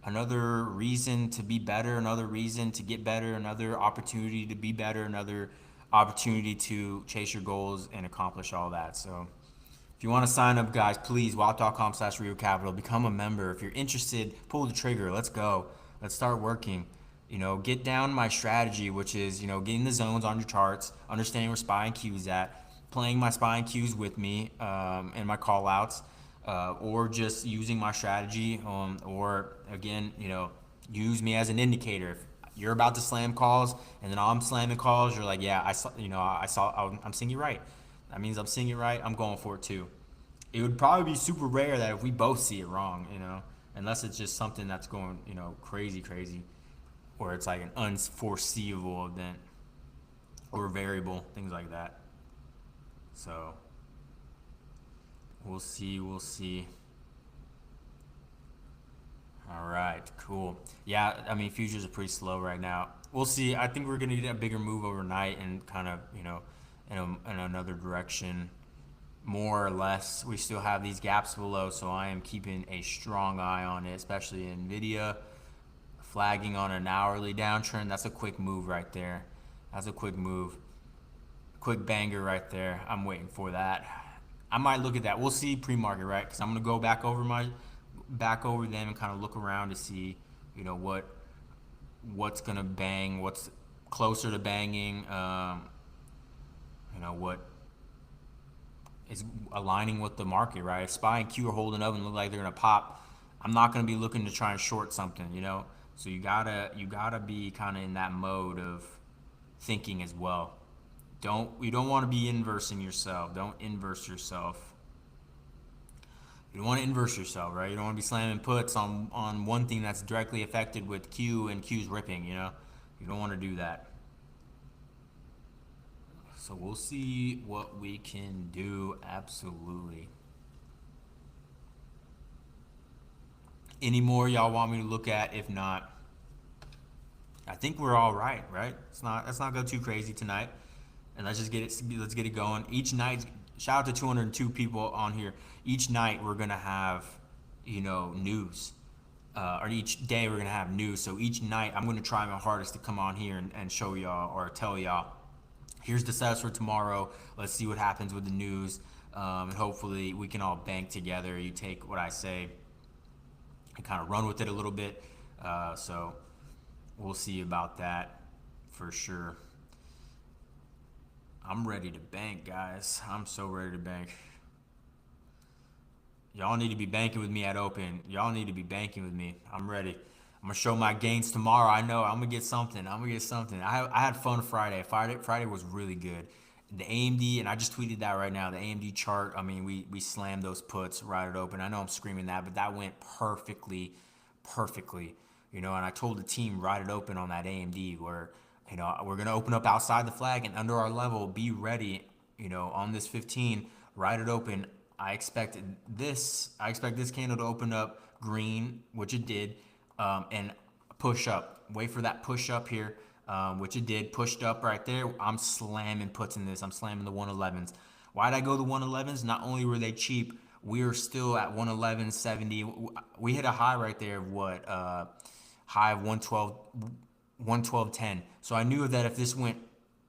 Another reason to be better, another reason to get better, another opportunity to be better, another opportunity to chase your goals and accomplish all that. So if you want to sign up, guys, please, wop.com/Rio Capital. Become a member. If you're interested, pull the trigger. Let's go. Let's start working. Get down my strategy, which is, getting the zones on your charts, understanding where SPY and Q is at, playing my SPY and Qs with me and my call outs, or just using my strategy, or again, use me as an indicator. If you're about to slam calls and then I'm slamming calls, you're like, yeah, I'm seeing you right. That means I'm seeing it right. I'm going for it too. It would probably be super rare that if we both see it wrong, unless it's just something that's going, crazy, crazy, or it's like an unforeseeable event or variable, things like that. So we'll see. We'll see. All right, cool. Yeah, I mean, futures are pretty slow right now. We'll see. I think we're going to get a bigger move overnight and kind of, in another direction, more or less. We still have these gaps below, so I am keeping a strong eye on it, especially NVIDIA. Flagging on an hourly downtrend. That's a quick move right there. That's a quick move. Quick banger right there. I'm waiting for that. I might look at that. We'll see pre-market, right? Because I'm gonna go back over them and kind of look around to see, what's gonna bang, what's closer to banging, what is aligning with the market, right? If SPY and Q are holding up and look like they're gonna pop, I'm not gonna be looking to try and short something. So you gotta be kind of in that mode of thinking as well. You don't want to be inversing yourself. Don't inverse yourself. You don't want to inverse yourself, right? You don't want to be slamming puts on one thing that's directly affected with Q and Q's ripping, You don't want to do that. So we'll see what we can do. Absolutely. Any more y'all want me to look at? If not, I think we're all right, right? Let's not go too crazy tonight. And let's get it going. Each night, shout out to 202 people on here. Each night we're gonna have, news, or each day we're gonna have news. So each night I'm gonna try my hardest to come on here and show y'all or tell y'all, here's the stats for tomorrow. Let's see what happens with the news, and hopefully we can all bank together. You take what I say and kind of run with it a little bit. So we'll see about that for sure. I'm ready to bank, guys. I'm so ready to bank. Y'all need to be banking with me at open. Y'all need to be banking with me. I'm ready. I'm gonna show my gains tomorrow. I know I'm gonna get something. I'm gonna get something. I had fun Friday. Friday was really good. The AMD, and I just tweeted that right now. The AMD chart. I mean, we slammed those puts right it open. I know I'm screaming that, but that went perfectly, perfectly. You know, and I told the team right it open on that AMD where, you know, we're gonna open up outside the flag and under our level. Be ready. You know, on this 15, right it open. I expect this candle to open up green, which it did, and push up. Wait for that push up here, which it did. Pushed up right there. I'm slamming puts in this. I'm slamming the 111s. Why did I go the 111s? Not only were they cheap, we are still at 111.70. We hit a high right there of what? High of 112, 112.10. So I knew that if this went,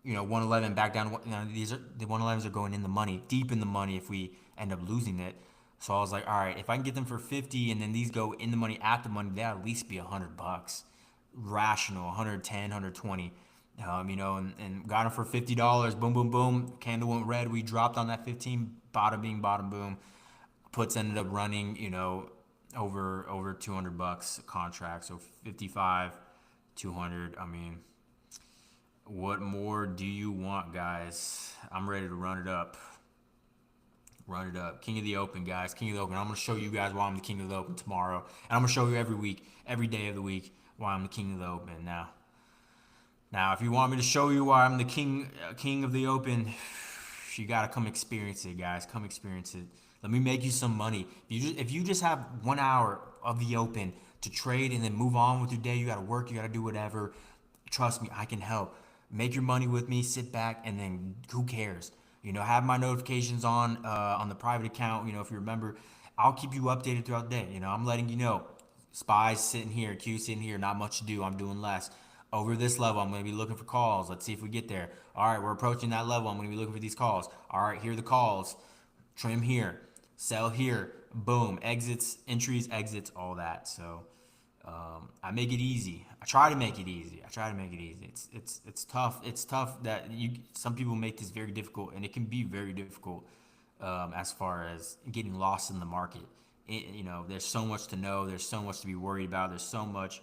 you know, 111 back down, you know, these are the 111s are going in the money, deep in the money if we end up losing it. So I was like, all right, if I can get them for 50 and then these go in the money at the money, they at least be $100. Rational, 110, 120. You know, and got them for $50. Boom, boom, boom. Candle went red. We dropped on that 15. Bottom being bottom boom. Puts ended up running, you know, over $200 a contract. So 55, 200. I mean, what more do you want, guys? I'm ready to run it up. Run it up. King of the Open, guys. King of the Open. I'm going to show you guys why I'm the King of the Open tomorrow. And I'm going to show you every week, every day of the week, why I'm the King of the Open. Now, if you want me to show you why I'm the King of the Open, you got to come experience it, guys. Come experience it. Let me make you some money. If you just have 1 hour of the Open to trade and then move on with your day, you got to work, you got to do whatever. Trust me, I can help. Make your money with me, sit back, and then who cares? You know, have my notifications on the private account. You know, if you remember, I'll keep you updated throughout the day. You know, I'm letting you know. SPY's sitting here, Q sitting here, not much to do. I'm doing less. Over this level, I'm going to be looking for calls. Let's see if we get there. All right, we're approaching that level. I'm going to be looking for these calls. All right, here are the calls. Trim here, sell here, boom, exits, entries, exits, all that. So I make it easy. I try to make it easy. It's tough. It's tough that some people make this very difficult, and it can be very difficult as far as getting lost in the market. You know, there's so much to know. There's so much to be worried about. There's so much,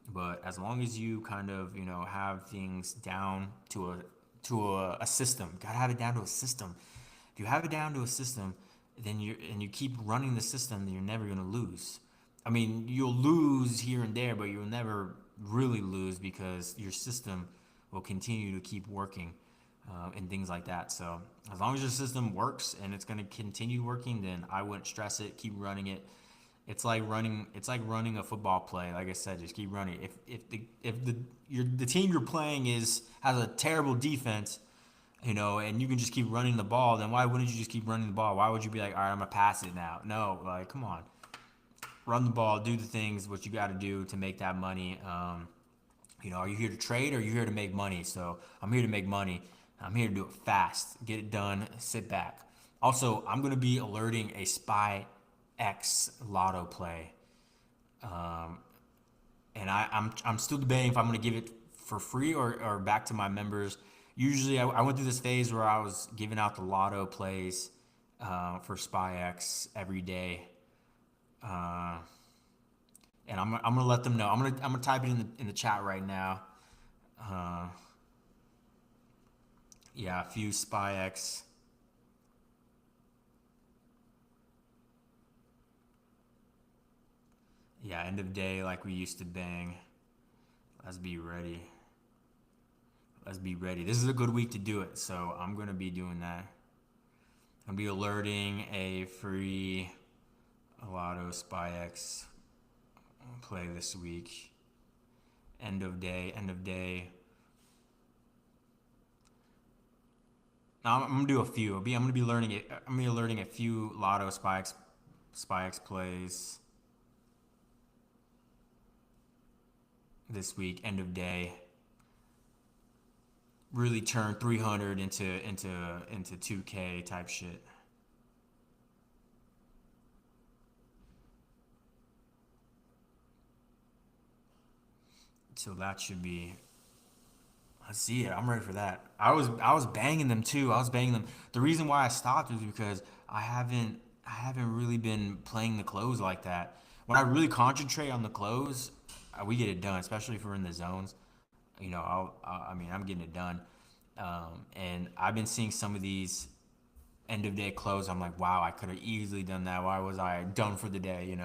but as long as you kind of, you know, have things down to a system, gotta have it down to a system. If you have it down to a system, then you keep running the system, then you're never gonna lose. I mean, you'll lose here and there, but you'll never really lose because your system will continue to keep working and things like that. So as long as your system works and it's going to continue working, then I wouldn't stress it. Keep running it. It's like running a football play. Like I said, just keep running. If the team you're playing has a terrible defense, you know, and you can just keep running the ball, then why wouldn't you just keep running the ball? Why would you be like, all right, I'm gonna pass it now? No, like, come on, run the ball, do the things what you got to do to make that money. You know, are you here to trade or are you here to make money? So I'm here to make money. I'm here to do it fast, get it done, sit back. Also, I'm gonna be alerting a SPY X lotto play, and I'm still debating if I'm gonna give it for free or back to my members. Usually, I went through this phase where I was giving out the lotto plays for SPY X every day. And I'm gonna let them know. I'm gonna type it in the chat right now. Uh, yeah, a few SPY X. Yeah, end of day like we used to bang. Let's be ready. Let's be ready. This is a good week to do it, so I'm gonna be doing that. I'm gonna be alerting a free Lotto SPY X play this week. End of day. Now I'm gonna do a few. I'm gonna be learning it. I'm gonna be alerting a few Lotto SPY X plays this week. End of day. Really turn 300 into 2K type shit. So that should be. Let's see it. I'm ready for that. I was banging them too. I was banging them. The reason why I stopped was because I haven't really been playing the close like that. When I really concentrate on the close, we get it done, especially if we're in the zones. I mean, I'm getting it done. And I've been seeing some of these end of day close. I'm like, wow, I could have easily done that. Why was I done for the day?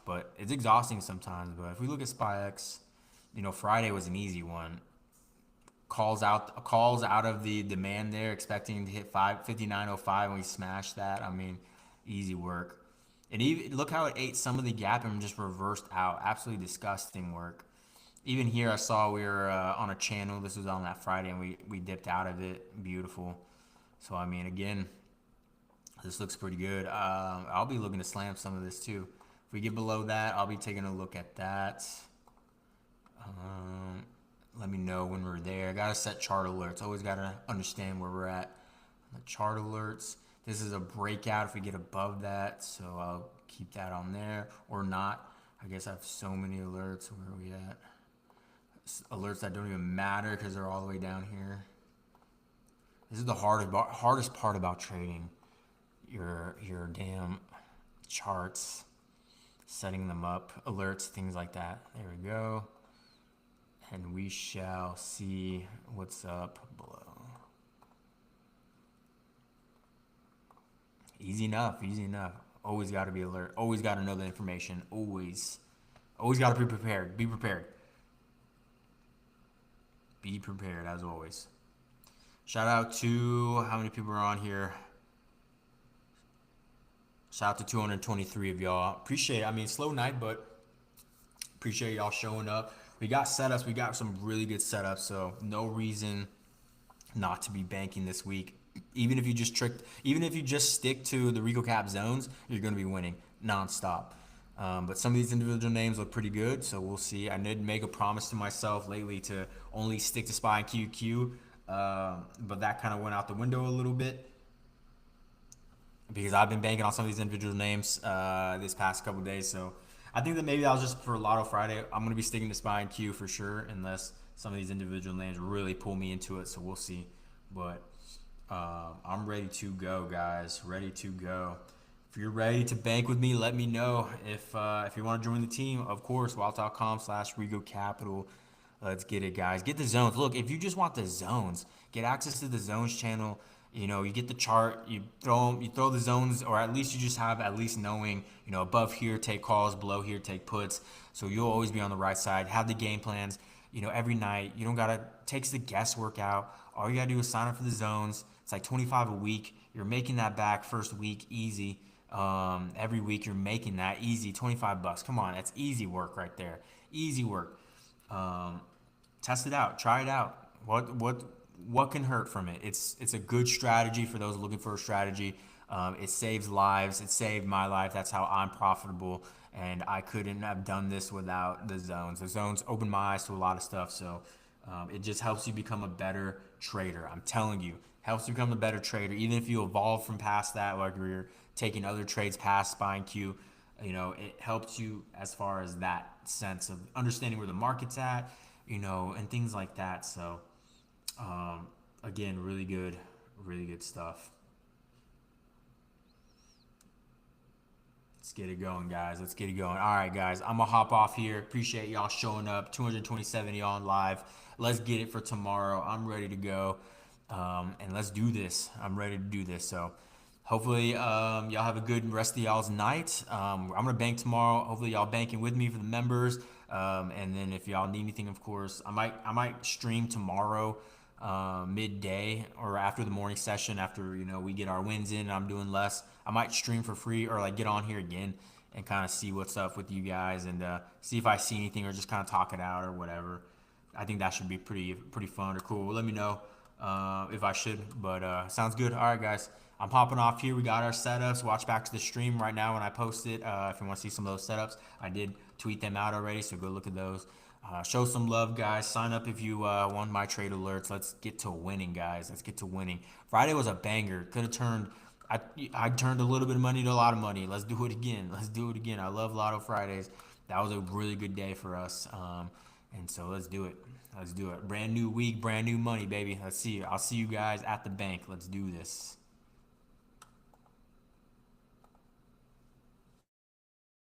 But it's exhausting sometimes. But if we look at SpyX, Friday was an easy one. Calls out of the demand there, expecting to hit 559.05, and we smashed that. I mean, easy work. And even look how it ate some of the gap and just reversed out. Absolutely disgusting work. Even here, I saw we were on a channel. This was on that Friday, and we dipped out of it. Beautiful. So I mean, again, this looks pretty good. I'll be looking to slam some of this too. If we get below that, I'll be taking a look at that. Let me know when we're there. Gotta set chart alerts. Always gotta understand where we're at. The chart alerts. This is a breakout if we get above that, so I'll keep that on there or not. I guess I have so many alerts. Where are we at? Alerts that don't even matter because they're all the way down here. This is the hardest part about trading. Your damn charts, setting them up, alerts, things like that. There we go. And we shall see what's up below. Easy enough, easy enough. Always got to be alert. Always got to know the information. Always got to be prepared. Be prepared. Be prepared as always. Shout out to how many people are on here. Shout out to 223 of y'all. Appreciate it. I mean, slow night, but appreciate y'all showing up. We got setups. We got some really good setups, so no reason not to be banking this week. Even if you just stick to the Rico Cap zones, you're going to be winning nonstop. But some of these individual names look pretty good, so we'll see. I did make a promise to myself lately to only stick to SPY and QQQ, but that kind of went out the window a little bit because I've been banking on some of these individual names this past couple days. So I think that maybe that was just for Lotto Friday. I'm going to be sticking to SPY and Q for sure, unless some of these individual names really pull me into it. So we'll see. But I'm ready to go, guys. Ready to go. If you're ready to bank with me, let me know. If you want to join the team, of course, wild.com/Rigo Capital. Let's get it, guys. Get the zones. Look, if you just want the zones, get access to the zones channel. You get the chart, you throw the zones, or at least you just have at least knowing, above here take calls, below here take puts. So you'll always be on the right side. Have the game plans, every night. You don't gotta takes the guesswork out. All you gotta do is sign up for the zones. It's like 25 a week. You're making that back first week easy. Every week you're making that easy. $25. Come on, that's easy work right there. Easy work. Test it out. Try it out. What can hurt from it? It's a good strategy for those looking for a strategy. It saves lives. It saved my life. That's how I'm profitable. And I couldn't have done this without the zones. The zones opened my eyes to a lot of stuff. So it just helps you become a better trader. I'm telling you, helps you become a better trader. Even if you evolve from past that, like you're taking other trades past SPY and Q, it helps you as far as that sense of understanding where the market's at, and things like that. So again, really good stuff. Let's get it going, guys. Let's get it going. All right, guys, I'm gonna hop off here. Appreciate y'all showing up. 227 y'all on live. Let's get it for tomorrow. I'm ready to go, and let's do this. I'm ready to do this. So hopefully y'all have a good rest of y'all's night. I'm gonna bank tomorrow. Hopefully y'all banking with me for the members. And then if y'all need anything, of course, I might stream tomorrow midday or after the morning session, after we get our wins in and I'm doing less. I might stream for free or like get on here again and kind of see what's up with you guys and see if I see anything or just kind of talk it out or whatever. I think that should be pretty fun or cool. Let me know if I should, but sounds good. All right, guys, I'm popping off here. We got our setups. Watch back to the stream right now when I post it. If you want to see some of those setups, I did tweet them out already, so go look at those. Show some love, guys. Sign up if you want my trade alerts. Let's get to winning, guys. Let's get to winning. Friday was a banger. Could have turned. I turned a little bit of money to a lot of money. Let's do it again. Let's do it again. I love Lotto Fridays. That was a really good day for us. And so let's do it. Let's do it. Brand new week, brand new money, baby. Let's see. I'll see you guys at the bank. Let's do this.